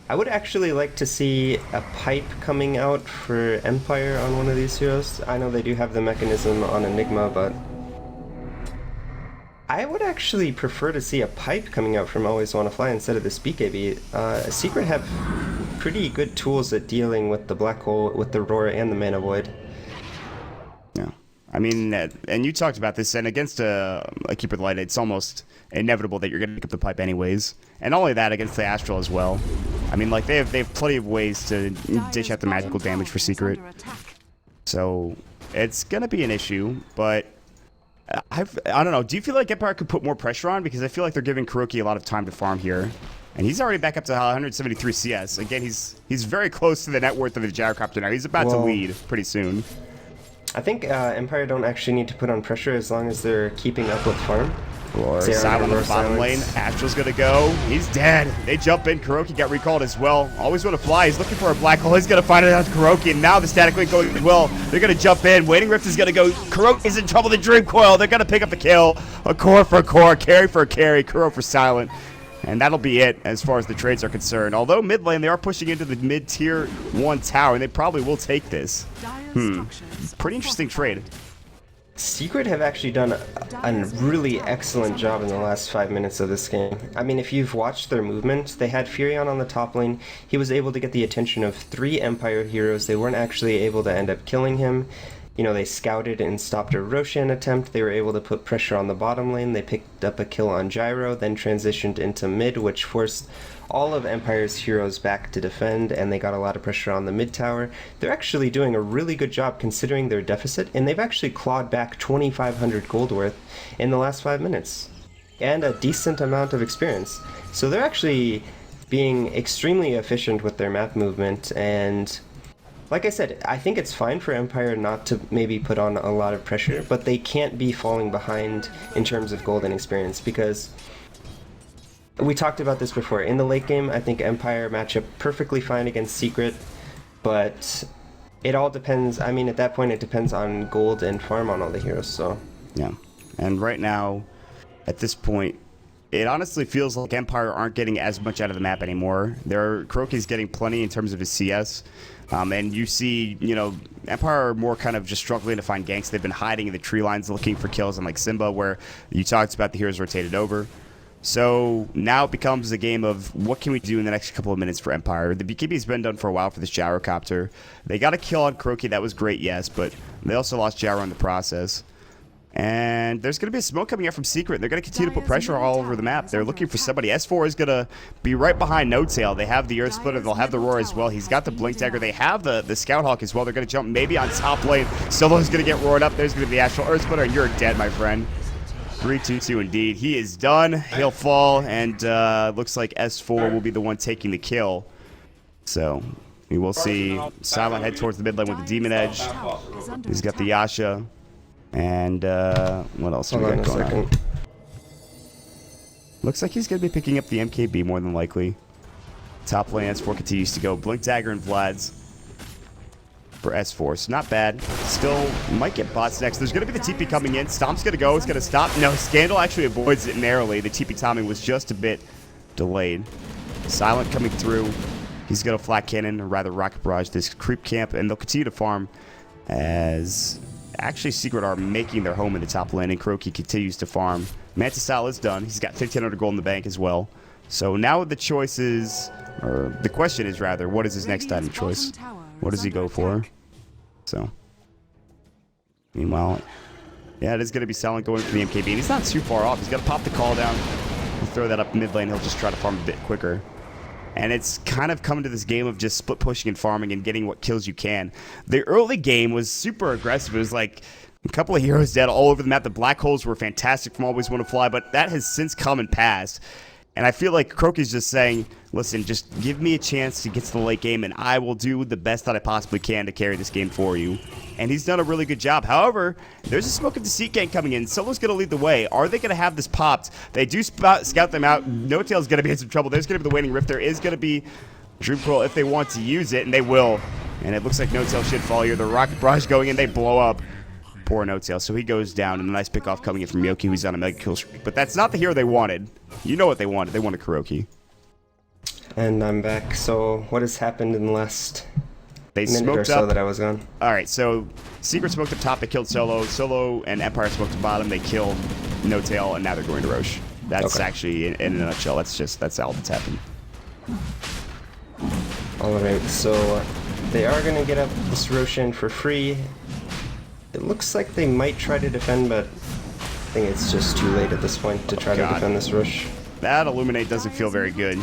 I would actually like to see a pipe coming out for Empire on one of these heroes. I know they do have the mechanism on Enigma, but I would actually prefer to see a pipe coming out from Always Wanna Fly instead of this BKB. Secret have pretty good tools at dealing with the Black Hole, with the Roar and the Mana Void. Yeah. I mean, and you talked about this, and against a Keeper Light, it's almost inevitable that you're going to pick up the pipe anyways. And not only that, against the Astral as well. I mean, like, they have plenty of ways to dish out the magical damage for Secret. So, it's going to be an issue, but I don't know. Do you feel like Empire could put more pressure on? Because I feel like they're giving Kuroki a lot of time to farm here. And he's already back up to 173 CS. Again, he's very close to the net worth of his Gyrocopter now. He's about to lead pretty soon. I think Empire don't actually need to put on pressure as long as they're keeping up with farm. Or Silent on the bottom lane. Astral's gonna go. He's dead. They jump in. Kuroki got recalled as well. Always Wanna Fly. He's looking for a black hole. He's gonna find it on Kuroki. And now the static link going as well. They're gonna jump in. Waiting Rift is gonna go. Kuroki's in trouble. The Dream Coil. They're gonna pick up the kill. A core for a core. Carry for a carry. Kuro for Silent. And that'll be it as far as the trades are concerned. Although mid lane, they are pushing into the mid-tier 1 tower, and they probably will take this. Pretty interesting trade. Secret have actually done a really excellent job in the last 5 minutes of this game. I mean, if you've watched their movement, they had Furion on the top lane. He was able to get the attention of 3 Empire heroes. They weren't actually able to end up killing him. You know, they scouted and stopped a Roshan attempt. They were able to put pressure on the bottom lane. They picked up a kill on Gyro, then transitioned into mid, which forced all of Empire's heroes back to defend, and they got a lot of pressure on the mid tower. They're actually doing a really good job considering their deficit, and they've actually clawed back 2,500 gold worth in the last 5 minutes, and a decent amount of experience. So they're actually being extremely efficient with their map movement, and like I said, I think it's fine for Empire not to maybe put on a lot of pressure, but they can't be falling behind in terms of gold and experience, because we talked about this before. In the late game, I think Empire match up perfectly fine against Secret, but it all depends. I mean, at that point, it depends on gold and farm on all the heroes, so. Yeah. And right now, at this point, it honestly feels like Empire aren't getting as much out of the map anymore. Kuroki's getting plenty in terms of his CS. And you see, you know, Empire are more kind of just struggling to find ganks. They've been hiding in the tree lines looking for kills, unlike Simba, where you talked about the heroes rotated over. So now it becomes a game of what can we do in the next couple of minutes for Empire. The BKB's been done for a while for this Gyrocopter. They got a kill on Kuroki. That was great, yes, but they also lost Gyro in the process. And there's going to be a smoke coming out from Secret. They're going to continue to put pressure all over the map. They're looking for somebody. S4 is going to be right behind Nodetail. They have the Earth Splitter. They'll have the Roar as well. He's got the Blink Dagger. They have the Scout Hawk as well. They're going to jump maybe on top lane. Solo's going to get roared up. There's going to be the Astral Earth Splitter, and you're dead, my friend. 3-2-2 indeed. He is done. He'll fall, and looks like S4 will be the one taking the kill. So we will see Silent head towards the mid lane with the Demon Edge. He's got the Yasha. And what else we got going on? Looks like he's going to be picking up the MKB more than likely. Top lane S4 continues to go. Blink Dagger and Vlad's for S4. So not bad. Still might get bots next. There's going to be the TP coming in. Stomp's going to go. It's going to stop. No, Scandal actually avoids it narrowly. The TP timing was just a bit delayed. Silent coming through. He's going to flat cannon, or rather rocket barrage this creep camp, and they'll continue to farm as actually Secret are making their home in the top lane, and Kuroki continues to farm. Mantisal is done. He's got 1,500 gold in the bank as well. So now the choice is, or the question is rather, what is his next item choice? What does he go for? So, meanwhile, yeah, it is going to be Silent going for the MKB, and he's not too far off. He's got to pop the call down. He'll throw that up mid lane. He'll just try to farm a bit quicker. And it's kind of come to this game of just split pushing and farming and getting what kills you can. The early game was super aggressive. It was like a couple of heroes dead all over the map. The black holes were fantastic from Always Want to Fly, but that has since come and passed. And I feel like Croaky's just saying, listen, just give me a chance to get to the late game, and I will do the best that I possibly can to carry this game for you. And he's done a really good job. However, there's a Smoke of Deceit gang coming in. Solo's going to lead the way. Are they going to have this popped? They do scout them out. No-Tail's going to be in some trouble. There's going to be the Waning Rift. There is going to be Dream Coil if they want to use it, and they will. And it looks like No-Tail should fall here. The Rocket Barrage going in. They blow up. Poor No-Tail. So he goes down, and a nice pick-off coming in from Yoki, who's on a mega kill streak. But that's not the hero they wanted. You know what they wanted. They wanted Kuroki. And I'm back. So what has happened in the last They minute smoked or so up. that I was gone? All right, so Secret smoked up top. They killed Solo. Solo and Empire smoked the bottom. They killed No-Tail, and now they're going to Roche. That's actually, in a nutshell, that's all that's happened. Alright, so they are going to get up this Roshan for free. It looks like they might try to defend, but I think it's just too late at this point to try to defend this Rosh. That Illuminate doesn't feel very good.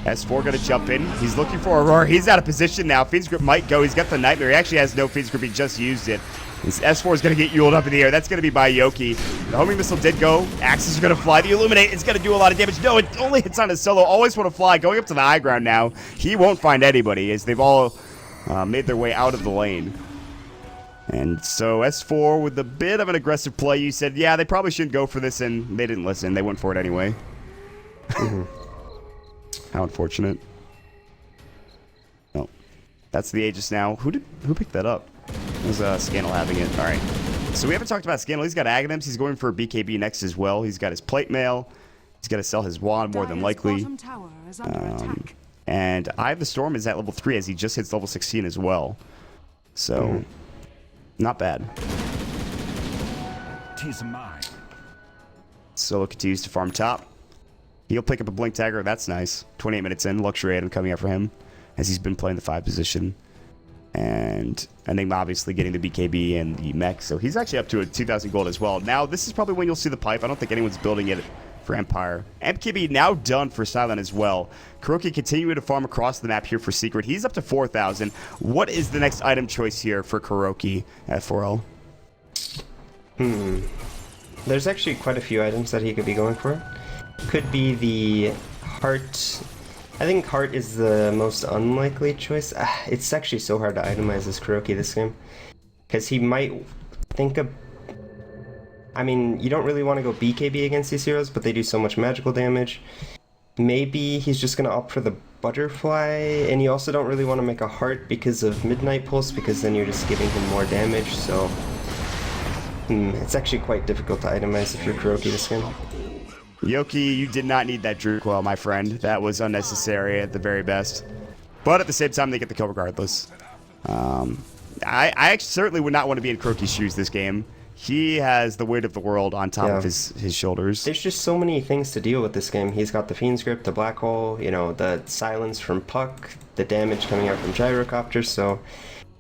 S4 going to jump in. He's looking for Aurora. He's out of position now. Fiend's Grip might go. He's got the Nightmare. He actually has no Fiend's Grip. He just used it. This S4 is going to get Yuled up in the air. That's going to be by Yoki. The homing missile did go. Axes are going to fly. The Illuminate is going to do a lot of damage. No, it only hits on his Solo. Always Want to Fly. Going up to the high ground now. He won't find anybody as they've all made their way out of the lane. And so S4 with a bit of an aggressive play. You said, yeah, they probably shouldn't go for this, and they didn't listen. They went for it anyway. How unfortunate. Oh, that's the Aegis now. Who picked that up? It was Scandal having it. All right. So we haven't talked about Scandal. He's got Aghanims. He's going for a BKB next as well. He's got his plate mail. He's got to sell his wand more than likely. And Eye of the Storm is at level 3 as he just hits level 16 as well. So, not bad. Solo continues to farm top. He'll pick up a Blink Dagger. That's nice. 28 minutes in. Luxury item coming out for him as he's been playing the 5 position. And Enigma obviously getting the BKB and the mech. So he's actually up to a 2,000 gold as well. Now, this is probably when you'll see the pipe. I don't think anyone's building it for Empire. MKB now done for Silent as well. Kuroki continuing to farm across the map here for Secret. He's up to 4,000. What is the next item choice here for Kuroki at 4L? There's actually quite a few items that he could be going for. Could be the Heart. I think Heart is the most unlikely choice. It's actually so hard to itemize as Kuroki this game. Because he might think of... I mean, you don't really want to go BKB against these heroes, but they do so much magical damage. Maybe he's just going to opt for the Butterfly, and you also don't really want to make a Heart because of Midnight Pulse, because then you're just giving him more damage, so... it's actually quite difficult to itemize if you're Kuroki this game. Yoki, you did not need that Drew Coil, my friend. That was unnecessary at the very best. But at the same time, they get the kill regardless. I certainly would not want to be in Kuroki's shoes this game. He has the weight of the world on top of his shoulders. There's just so many things to deal with this game. He's got the Fiend's Grip, the Black Hole, you know, the silence from Puck, the damage coming out from Gyrocopter, so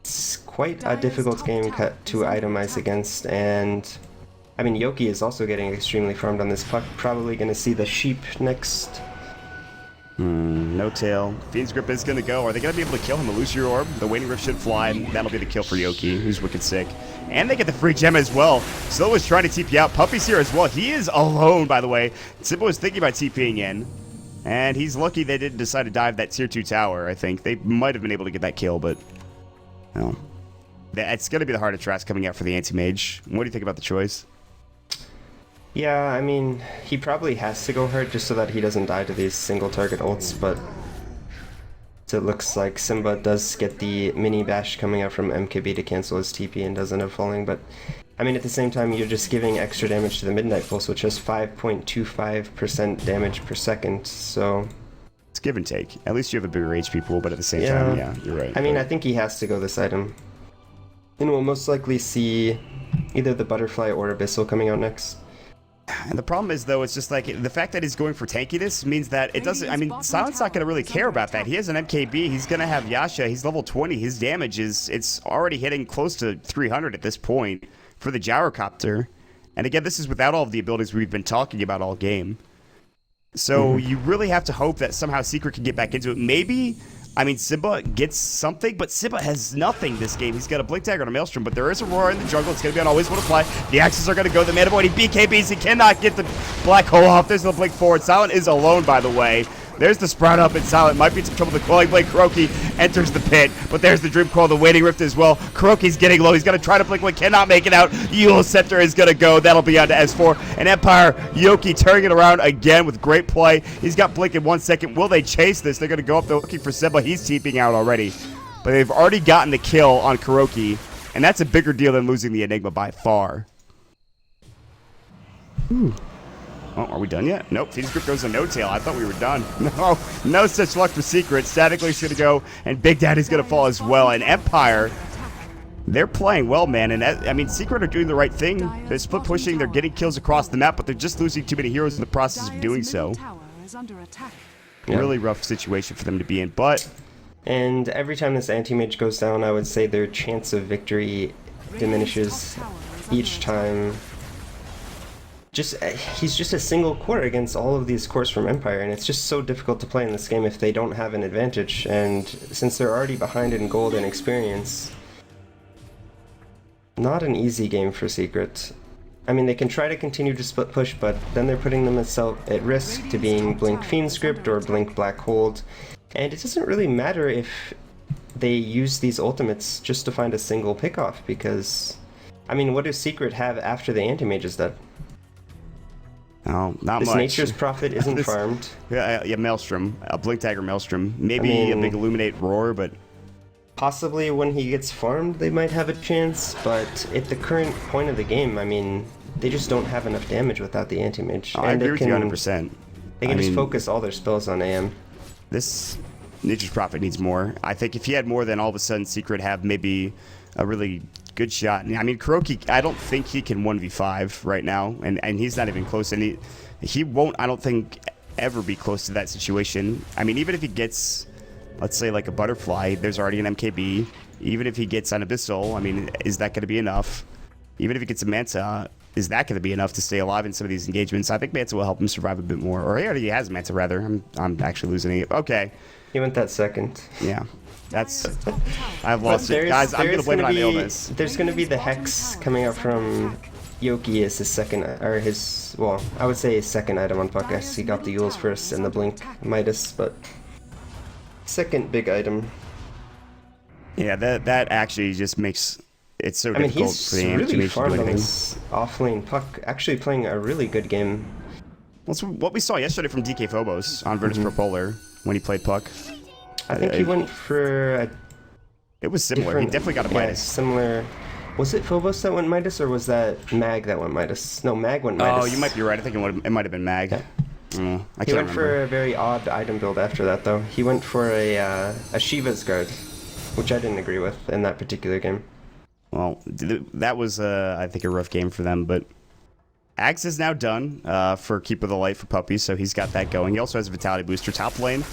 it's quite a difficult game to itemize against, and I mean, Yoki is also getting extremely farmed on this Puck. Probably going to see the Sheep next. No tail. Fiend's Grip is going to go. Are they going to be able to kill him? Illusory Orb. The Waning Rift should fly, and that'll be the kill for Yoki, who's wicked sick. And they get the free gem as well. Solo is trying to TP out. Puppy's here as well. He is alone, by the way. Simba was thinking about TPing in. And he's lucky they didn't decide to dive that tier 2 tower, I think. They might have been able to get that kill, but... no. It's going to be the Heart of Trask coming out for the Anti-Mage. What do you think about the choice? Yeah, I mean, he probably has to go Heart just so that he doesn't die to these single target ults, but it looks like Simba does get the mini bash coming out from MKB to cancel his TP and doesn't end up falling, but I mean, at the same time, you're just giving extra damage to the Midnight Pulse, which has 5.25% damage per second, so... it's give and take. At least you have a bigger HP pool, but at the same time, yeah, you're right. I mean, I think he has to go this item. And we'll most likely see either the Butterfly or Abyssal coming out next. And the problem is, though, it's just like the fact that he's going for tankiness means that it doesn't. I mean, Silent's not going to really care about that. He has an MKB. He's going to have Yasha. He's level 20. His damage it's already hitting close to 300 at this point for the Gyrocopter. And again, this is without all of the abilities we've been talking about all game. So you really have to hope that somehow Secret can get back into it. Maybe, I mean, Simba gets something, but Simba has nothing this game. He's got a Blink Dagger and a Maelstrom, but there is a Roar in the jungle. It's going to be on Always Want to Fly. The axes are going to go. The mana avoiding BKBs. He cannot get the Black Hole off. There's the Blink forward. Silent is alone, by the way. There's the Sprout up, and Silent might be in some trouble. The Quelling Blade Kuroki enters the pit, but there's the Dream Coil, the Waiting Rift as well. Kuroki's getting low. He's going to try to Blink Blink, cannot make it out. Yule Scepter is going to go. That'll be on to S4. And Empire, Yoki turning it around again with great play. He's got Blink in 1 second. Will they chase this? They're going to go up. They're looking for Simba. He's TPing out already. But they've already gotten the kill on Kuroki, and that's a bigger deal than losing the Enigma by far. Ooh. Oh, are we done yet? Nope. Phoenix Grip goes a no-tail. I thought we were done. No, no such luck for Secret. Static Lake's going to go, and Big Daddy's going to fall as well. And Empire, they're playing well, man. And I mean, Secret are doing the right thing. They're split pushing. They're getting kills across the map, but they're just losing too many heroes in the process of doing so. Yeah. Really rough situation for them to be in, but... And every time this anti-mage goes down, I would say their chance of victory diminishes each time. He's just a single core against all of these cores from Empire, and it's just so difficult to play in this game if they don't have an advantage. And since they're already behind in gold and experience, not an easy game for Secret. I mean, they can try to continue to split push, but then they're putting themselves at risk to being Blink Fiend Script or Blink Black Hold. And it doesn't really matter if they use these ultimates just to find a single pickoff, because, I mean, what does Secret have after the anti-mage is dead? Oh, not this much. Nature's Prophet isn't farmed. Yeah, Maelstrom. A Blink Dagger Maelstrom. Maybe a big Illuminate Roar, but... Possibly when he gets farmed, they might have a chance, but at the current point of the game, I mean, they just don't have enough damage without the anti-mage. I agree with you 100%. They can just focus all their spells on AM. This Nature's Prophet needs more. I think if he had more, then all of a sudden Secret have maybe a really good shot. I mean, Kuroki, I don't think he can 1v5 right now, and he's not even close, and he won't, I don't think, ever be close to that situation. I mean, even if he gets, let's say, like a Butterfly, there's already an MKB. Even if he gets an Abyssal, I mean, is that going to be enough? Even if he gets a Manta, is that going to be enough to stay alive in some of these engagements? I think Manta will help him survive a bit more. Or he already has Manta, rather. I'm actually losing it. Okay. He went that second. Yeah. That's... I've lost it. Guys, I'm going to blame it on illness. There's going to be the Hex coming up from Yoki as his second, or his, well, I would say his second item on Puck. He got the Yules first and the Blink Midas, but second big item. Yeah, that actually just makes it so difficult for the he's really to farmed do on anything. this offlane Puck, actually playing a really good game. That's what we saw yesterday from DK Phobos on Virtus Pro Polar when he played Puck. I think he went for a It was similar. He definitely got a Midas. Similar. Was it Phobos that went Midas, or was that Mag that went Midas? No, Mag went Midas. Oh, you might be right. I think it might have been Mag. Yeah. I can't He went remember. for a very odd item build after that, though. He went for a Shiva's Guard, which I didn't agree with in that particular game. Well, that was, I think, a rough game for them, but Axe is now done for Keep of the Light for Puppy, so he's got that going. He also has a Vitality Booster. Top lane,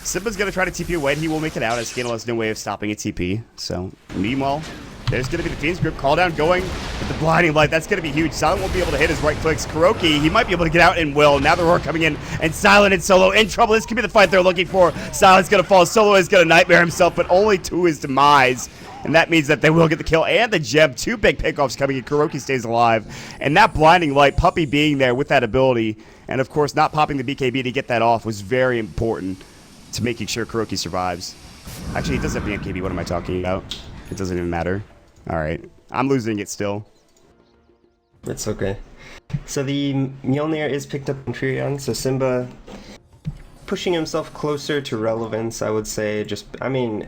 Simba's going to try to TP away, and he will make it out, as Scandal has no way of stopping a TP. So, meanwhile, there's going to be the Fiend's Grip call down going with the Blinding Light. That's going to be huge. Silent won't be able to hit his right clicks. Kuroki, he might be able to get out and will. Now the Roar coming in, and Silent and Solo in trouble. This could be the fight they're looking for. Silent's going to fall. Solo is going to Nightmare himself, but only to his demise. And that means that they will get the kill and the gem. Two big pickoffs coming in. Kuroki stays alive. And that Blinding Light, Puppy being there with that ability, and of course not popping the BKB to get that off, was very important to making sure Kuroki survives. Actually, he does have the MKB. What am I talking about? It doesn't even matter. All right. I'm losing it still. It's okay. So the Mjolnir is picked up in Furion, so Simba pushing himself closer to relevance, I would say. I mean,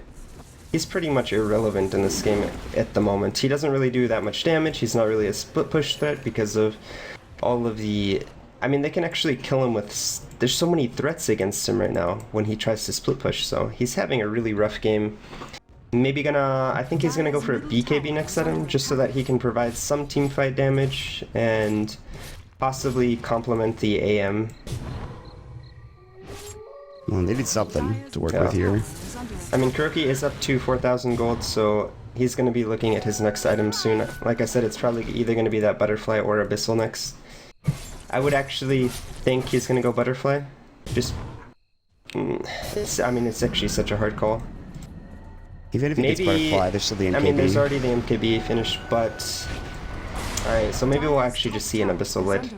he's pretty much irrelevant in this game at the moment. He doesn't really do that much damage. He's not really a split push threat because of all of the... I mean, they can actually kill him with... There's so many threats against him right now when he tries to split push, so he's having a really rough game. Maybe I think he's gonna go for a BKB next item, just so that he can provide some teamfight damage and possibly complement the AM. Well, they need something to work with here. I mean, Kuroki is up to 4,000 gold, so he's gonna be looking at his next item soon. Like I said, it's probably either gonna be that Butterfly or Abyssal next. I would actually think he's gonna go Butterfly, Just, I mean, it's actually such a hard call. Even if he gets Butterfly, there's still the MKB. I mean, there's already the MKB finished, but... Alright, so maybe we'll actually just see an Abyssal Blade.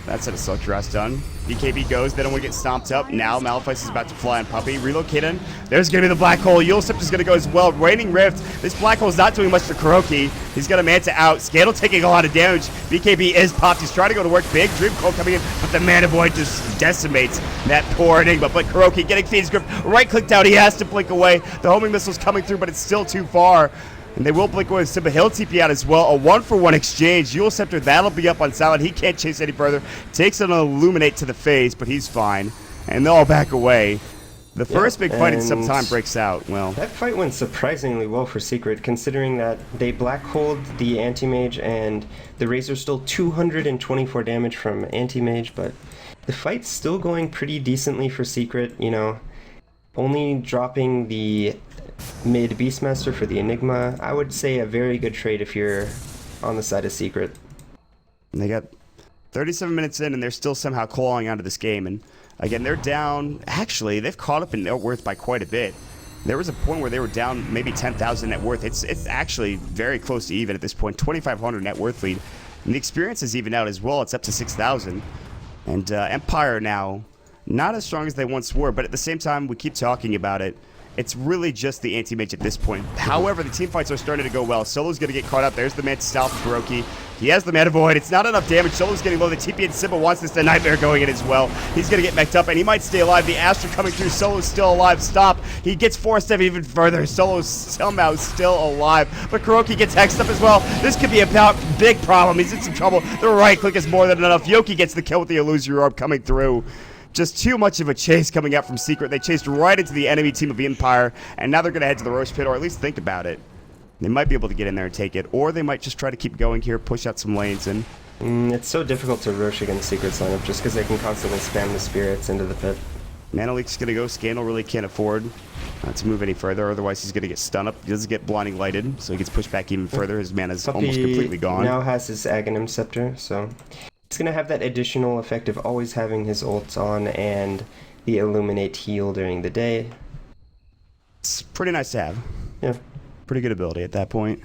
That's an Assault Cuirass done. BKB goes, they don't want to get stomped up. Now Malefice is about to fly on Puppey. Relocate in. There's going to be the Black Hole. Eulsip is going to go as well. Raining Rift. This Black Hole is not doing much to Kuroki. He's got a Manta out. Scandal taking a lot of damage. BKB is popped. He's trying to go to work. Big Dream Cold coming in, but the Mana Void just decimates that poor Enigma. But Kuroki getting Phoenix Grip. Right-clicked out. He has to blink away. The homing missile's coming through, but it's still too far. And they will blink away with Simba. He'll TP out as well. A 1-for-1 exchange. Eul Scepter, that'll be up on Silent. He can't chase any further. Takes an Illuminate to the face, but he's fine. And they'll all back away. The first big fight in some time breaks out. Well, that fight went surprisingly well for Secret, considering that they black holed the Anti-Mage and the Razor stole 224 damage from Anti-Mage, but the fight's still going pretty decently for Secret, you know. Only dropping the mid Beastmaster for the Enigma. I would say a very good trade if you're on the side of Secret. They got 37 minutes in and they're still somehow clawing out of this game. And again, they're down. Actually, they've caught up in net worth by quite a bit. There was a point where they were down maybe 10,000 net worth. It's actually very close to even at this point. 2,500 net worth lead. And the experience is even out as well. It's up to 6,000. And Empire now, not as strong as they once were, but at the same time, we keep talking about it. It's really just the Anti-Mage at this point. However, the team fights are starting to go well. Solo's going to get caught up. There's the Manta Style for Kuroki. He has the Mana Void. It's not enough damage. Solo's getting low. The TP and Simba wants this. The Nightmare going in as well. He's going to get mech'd up, and he might stay alive. The Astra coming through. Solo's still alive. Stop. He gets forced up even further. Solo's somehow still alive. But Kuroki gets hexed up as well. This could be a big problem. He's in some trouble. The right click is more than enough. Yoki gets the kill with the Illusory Orb coming through. Just too much of a chase coming out from Secret. They chased right into the enemy team of the Empire, and now they're going to head to the Roast Pit, or at least think about it. They might be able to get in there and take it, or they might just try to keep going here, push out some lanes, and... It's so difficult to rush against Secret's lineup just because they can constantly spam the spirits into the pit. Mana Leak's going to go. Scandal really can't afford to move any further, otherwise he's going to get stun up. He doesn't get blinding lighted, so he gets pushed back even further. His mana's almost completely gone. Now has his Aghanim Scepter, so... He's going to have that additional effect of always having his ult on and the Illuminate heal during the day. It's pretty nice to have. Yeah. Pretty good ability at that point.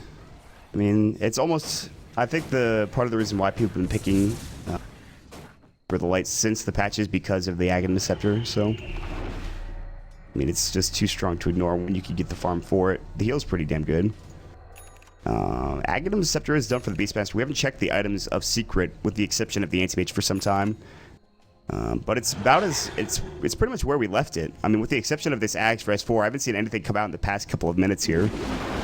I mean, it's almost... I think the part of the reason why people have been picking for the lights since the patch is because of the Aghanim Scepter, so... I mean, it's just too strong to ignore when you can get the farm for it. The heal's pretty damn good. Aghanim Scepter is done for the Beastmaster. We haven't checked the items of Secret, with the exception of the Anti-Mage, for some time. But it's about as... It's pretty much where we left it. I mean, with the exception of this Axe for S4, I haven't seen anything come out in the past couple of minutes here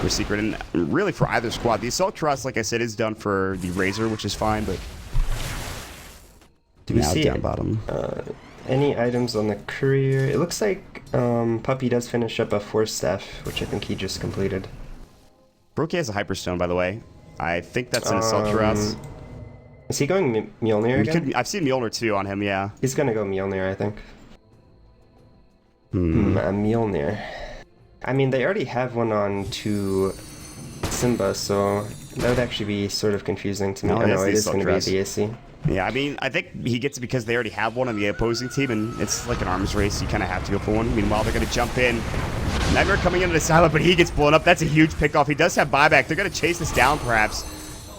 for Secret, and really for either squad. The Assault Cuirass, like I said, is done for the Razor, which is fine, but... Do we see down bottom. Any items on the Courier? It looks like Puppey does finish up a Force Staff, which I think he just completed. Kuroki has a Hyperstone, by the way. I think that's an Assault Cuirass. Is he going Mjolnir again? I've seen Mjolnir too on him, yeah. He's gonna go Mjolnir, I think. A Mjolnir. I mean, they already have one on to Simba, so that would actually be sort of confusing to me. No, I know it is gonna be the AC. Yeah, I mean, I think he gets it because they already have one on the opposing team, and it's like an arms race. You kind of have to go for one. Meanwhile, they're going to jump in. Nightmare coming into the Silent, but he gets blown up. That's a huge pickoff. He does have buyback. They're going to chase this down, perhaps.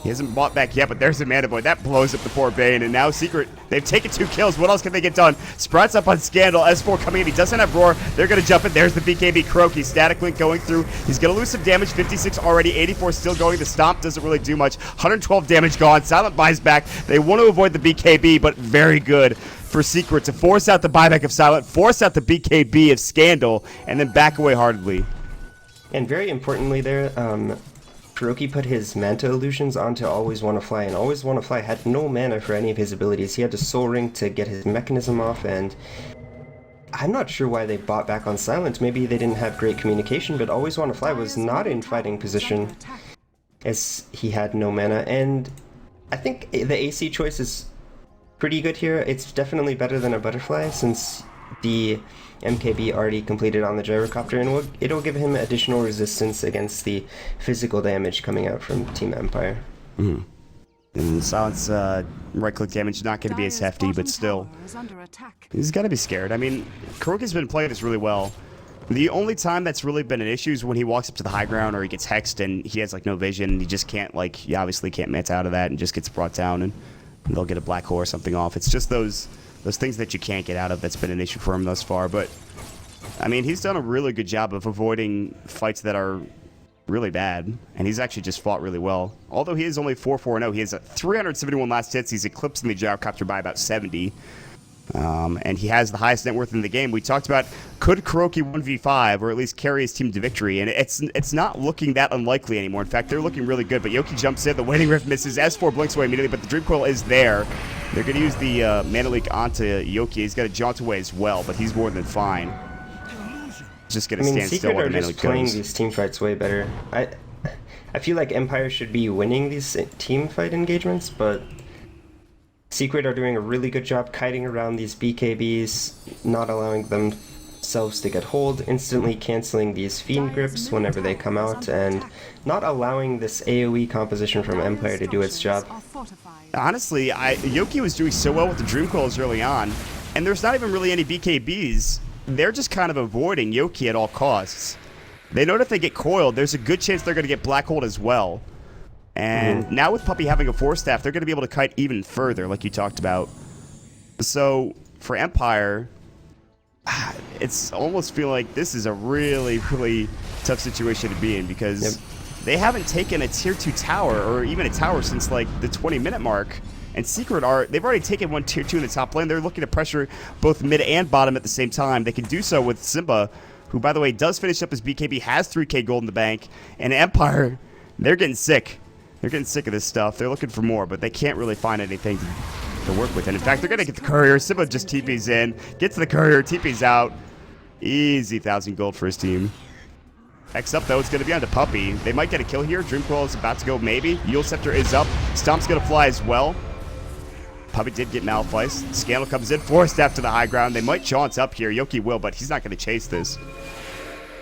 He hasn't bought back yet, but there's the Mana Void. That blows up the poor Bane, and now Secret, they've taken 2 kills. What else can they get done? Sprouts up on Scandal. S4 coming in. He doesn't have Roar. They're going to jump in. There's the BKB Kuroki. Static Link going through. He's going to lose some damage. 56 already. 84 still going. The Stomp doesn't really do much. 112 damage gone. Silent buys back. They want to avoid the BKB, but very good for Secret to force out the buyback of Silent, force out the BKB of Scandal, and then back away hardly. And very importantly there, Kuroki put his Manta illusions onto Always Wanna Fly, and Always Wanna Fly had no mana for any of his abilities. He had to Soul Ring to get his mechanism off, and I'm not sure why they bought back on Silent. Maybe they didn't have great communication, but Always Wanna Fly was not in fighting position as he had no mana, and I think the AC choice is pretty good here. It's definitely better than a Butterfly since the MKB already completed on the Gyrocopter, and it'll give him additional resistance against the physical damage coming out from Team Empire. And Silence right-click damage not going to be as hefty, but still. He's got to be scared. I mean, KuroKy's been playing this really well. The only time that's really been an issue is when he walks up to the high ground or he gets hexed and he has, like, no vision. And he just can't, like, he obviously can't meta out of that and just gets brought down and they'll get a black hole or something off. It's just those things that you can't get out of that's been an issue for him thus far. But, I mean, he's done a really good job of avoiding fights that are really bad, and he's actually just fought really well. Although he is only 4-4-0, he has 371 last hits. He's eclipsing the gyrocopter by about 70. And he has the highest net worth in the game. We talked about, could KuroKy 1v5 or at least carry his team to victory, and it's not looking that unlikely anymore. In fact, they're looking really good, but Yoki jumps in, the Waiting Rift misses, S4 blinks away immediately, but the Dream Coil is there. They're going to use the Mana Leak onto Yoki. He's got to jaunt away as well, but he's more than fine. Just going to stand Secret still while are the Mana just Leak playing goes. these team fights way better. I feel like Empire should be winning these team fight engagements, but Secret are doing a really good job kiting around these BKBs, not allowing themselves to get hold, instantly canceling these Fiend grips whenever they come out, and not allowing this AoE composition from Empire to do its job. Honestly, Yoki was doing so well with the Dream Coils early on, and there's not even really any BKBs. They're just kind of avoiding Yoki at all costs. They know that if they get coiled, there's a good chance they're going to get black holed as well. And now with Puppey having a Force Staff, they're going to be able to kite even further, like you talked about. So, for Empire, it's almost feel like this is a really, really tough situation to be in, because they haven't taken a tier 2 tower, or even a tower, since like the 20-minute mark. And Secret they've already taken one tier 2 in the top lane. They're looking to pressure both mid and bottom at the same time. They can do so with Simba, who, by the way, does finish up his BKB, has 3k gold in the bank. And Empire, they're getting sick. They're getting sick of this stuff. They're looking for more, but they can't really find anything to work with. And in fact, they're going to get the courier. Simba just TP's in, gets the courier, TP's out. Easy 1,000 gold for his team. Next up, though, it's going to be on to Puppey. They might get a kill here. Dream Coil is about to go, maybe. Yule Scepter is up. Stomp's going to fly as well. Puppey did get Malphite. Scandal comes in, Force Staff to the high ground. They might jaunt up here. Yoki will, but he's not going to chase this.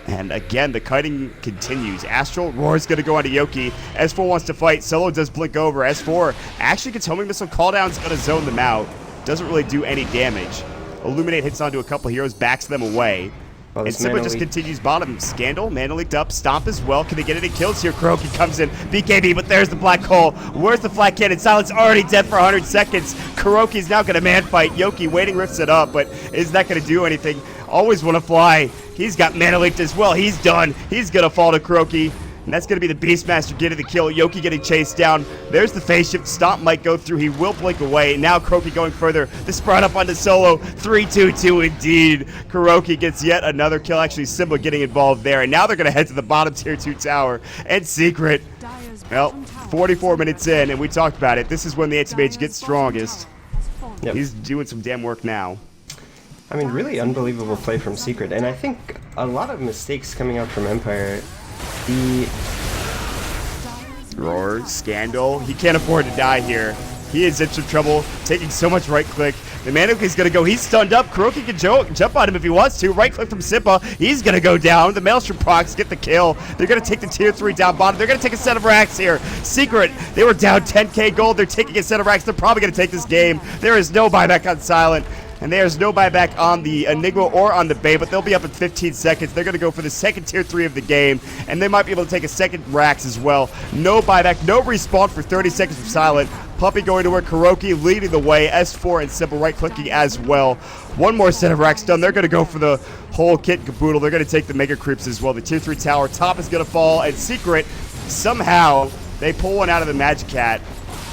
And again, the kiting continues. Astral Roar's going to go onto Yoki. S4 wants to fight. Solo does blink over. S4 actually gets Homing Missile cooldowns, going to zone them out. Doesn't really do any damage. Illuminate hits onto a couple heroes, backs them away. Well, and Simba just continues bottom. Scandal, Mana Leaked up, Stomp as well. Can they get any kills here? KuroKy comes in, BKB, but there's the black hole. Where's the flat cannon? Silence already dead for 100 seconds. KuroKy's now going to man fight. Yoki Waiting Rifts it up, but is that going to do anything? Always want to fly. He's got Mana Leaked as well. He's done. He's going to fall to KuroKy. And that's going to be the Beastmaster getting the kill. Yoki getting chased down. There's the phase shift. Stomp might go through. He will blink away. Now KuroKy going further. The spread up onto Solo. 3-2-2 indeed. KuroKy gets yet another kill. Actually, Simba getting involved there. And now they're going to head to the bottom tier 2 tower. And Secret. Well, 44 minutes in, and we talked about it. This is when the anti-mage gets strongest. He's doing some damn work now. I mean, really unbelievable play from Secret. And I think a lot of mistakes coming out from Empire. The Roar, Scandal. He can't afford to die here. He is in some trouble, taking so much right click. The Mana Leak is going to go. He's stunned up. KuroKy can jump on him if he wants to. Right click from Simba. He's going to go down. The Maelstrom procs get the kill. They're going to take the tier 3 down bottom. They're going to take a set of racks here. Secret, they were down 10k gold. They're taking a set of racks. They're probably going to take this game. There is no buyback on Silent. And there's no buyback on the Enigma or on the Bay, but they'll be up in 15 seconds. They're going to go for the second tier 3 of the game, and they might be able to take a second Rax as well. No buyback, no respawn for 30 seconds from Silent. Puppey going to work, KuroKy leading the way, S4 and Simple right-clicking as well. One more set of Rax done. They're going to go for the whole kit and caboodle. They're going to take the Mega Creeps as well. The tier 3 tower top is going to fall, and Secret, somehow, they pull one out of the Magic Hat.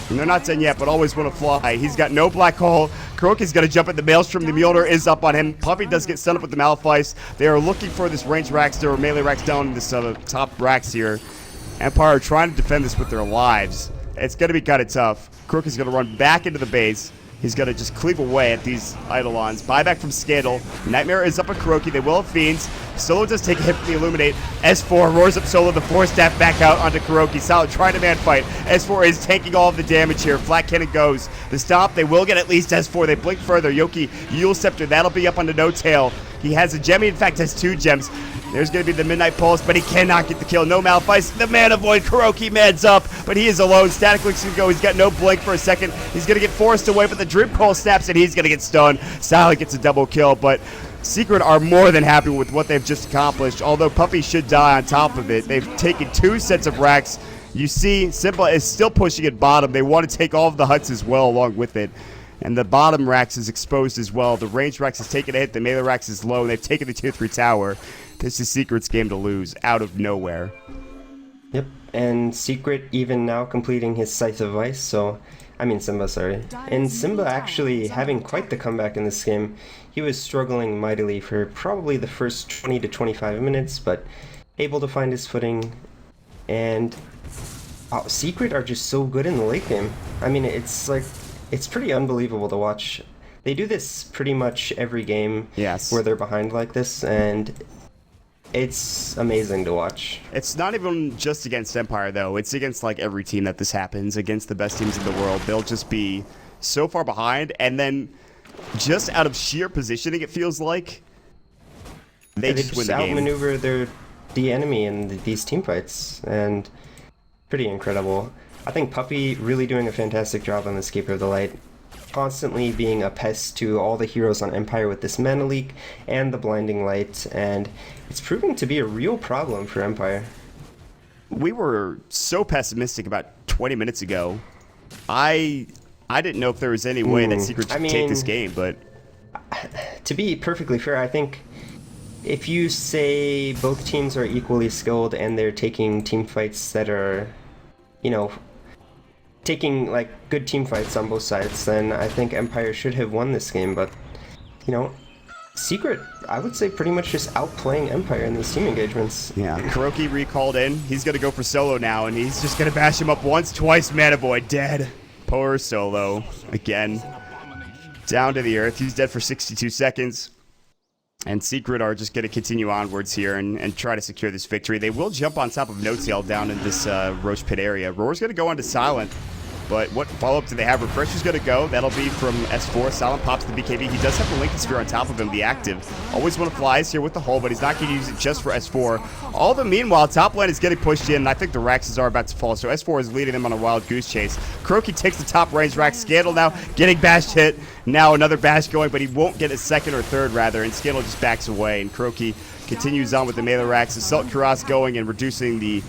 And they're not done yet, but always want to fly. He's got no black hole. KuroKy's going to jump at the Maelstrom. The Mjolnir is up on him. Puppey does get stunned up with the Malphite. They are looking for this range Raxter or melee Rax down in this top Rax here. Empire are trying to defend this with their lives. It's going to be kind of tough. KuroKy's going to run back into the base. He's going to just cleave away at these Eidolons. Buyback from Scandal. Nightmare is up at KuroKy. They will have Fiends. Solo does take a hit from the Illuminate. S4 roars up Solo. The Force Staff back out onto KuroKy. Solid trying to man fight. S4 is taking all of the damage here. Flat Cannon goes. The Stomp, they will get at least S4. They blink further. Yoki, Yule Scepter. That'll be up onto No Tail. He has a gem. He, in fact, has 2 gems. There's going to be the Midnight Pulse, but he cannot get the kill. No Malphite. The Mana Void. KuroKy mans up, but he is alone. Static looks to go. He's got no blink for a second. He's going to get forced away, but the Dream Coil snaps, and he's going to get stunned. Silent gets a double kill, but Secret are more than happy with what they've just accomplished, although Puppey should die on top of it. They've taken 2 sets of racks. You see, Simba is still pushing at bottom. They want to take all of the huts as well along with it. And the bottom racks is exposed as well. The range racks has taken a hit. The melee racks is low. They've taken the tier 3 tower. This is Secret's game to lose out of nowhere. Yep, and Secret even now completing his Scythe of Ice, Simba, sorry. And Simba actually having quite the comeback in this game. He was struggling mightily for probably the first 20 to 25 minutes, but able to find his footing. And Secret are just so good in the late game. It's pretty unbelievable to watch. They do this pretty much every game where they're behind like this, and it's amazing to watch. It's not even just against Empire, though. It's against like every team that this happens, against the best teams in the world. They'll just be so far behind, and then just out of sheer positioning, it feels like they just win the game. Outmaneuver the enemy in these team fights, and pretty incredible. I think Puppey really doing a fantastic job on the Scaper of the Light, constantly being a pest to all the heroes on Empire with this mana leak and the blinding light, and it's proving to be a real problem for Empire. We were so pessimistic about 20 minutes ago. I didn't know if there was any way that Secret should take this game, but to be perfectly fair, I think if you say both teams are equally skilled and they're taking team fights that are, taking like good team fights on both sides, then I think Empire should have won this game. But Secret, I would say, pretty much just outplaying Empire in these team engagements. Yeah, KuroKy recalled in. He's gonna go for solo now, and he's just gonna bash him up once, twice. Mana Void dead. Poor solo again, down to the earth. He's dead for 62 seconds. And Secret are just going to continue onwards here and try to secure this victory. They will jump on top of No-Tail down in this Roche Pit area. Roar's going to go on to Silent, but what follow-up do they have? Refresher's going to go. That'll be from S4. Silent pops the BKB. He does have the Lincoln Sphere on top of him, the active. Always one of flies here with the hull, but he's not going to use it just for S4. All the meanwhile, top lane is getting pushed in, and I think the Raxes are about to fall, so S4 is leading them on a wild goose chase. KuroKy takes the top range Rax. Scandal now getting bashed hit. Now another bash going, but he won't get a second or third, rather, and Scandal just backs away, and KuroKy continues on with the melee Rax. Assault Kuras going and reducing the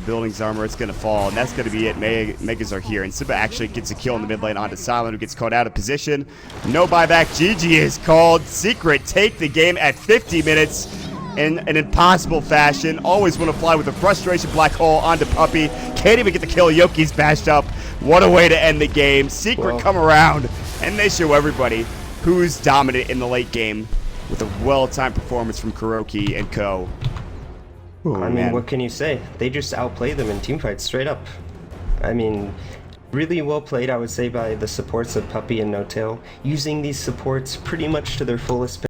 building's armor. It's going to fall, and that's going to be it. Megas are here, and Simba actually gets a kill in the mid lane onto Silent, who gets caught out of position. No buyback. GG is called. Secret take the game at 50 minutes in an impossible fashion. Always want to fly with a frustration black hole onto Puppey. Can't even get the kill. Yoki's bashed up. What a way to end the game. Secret come around, and they show everybody who's dominant in the late game with a well-timed performance from KuroKy and co. Ooh, what can you say? They just outplay them in teamfights straight up. Really well played, I would say, by the supports of Puppey and No-Tail, using these supports pretty much to their fullest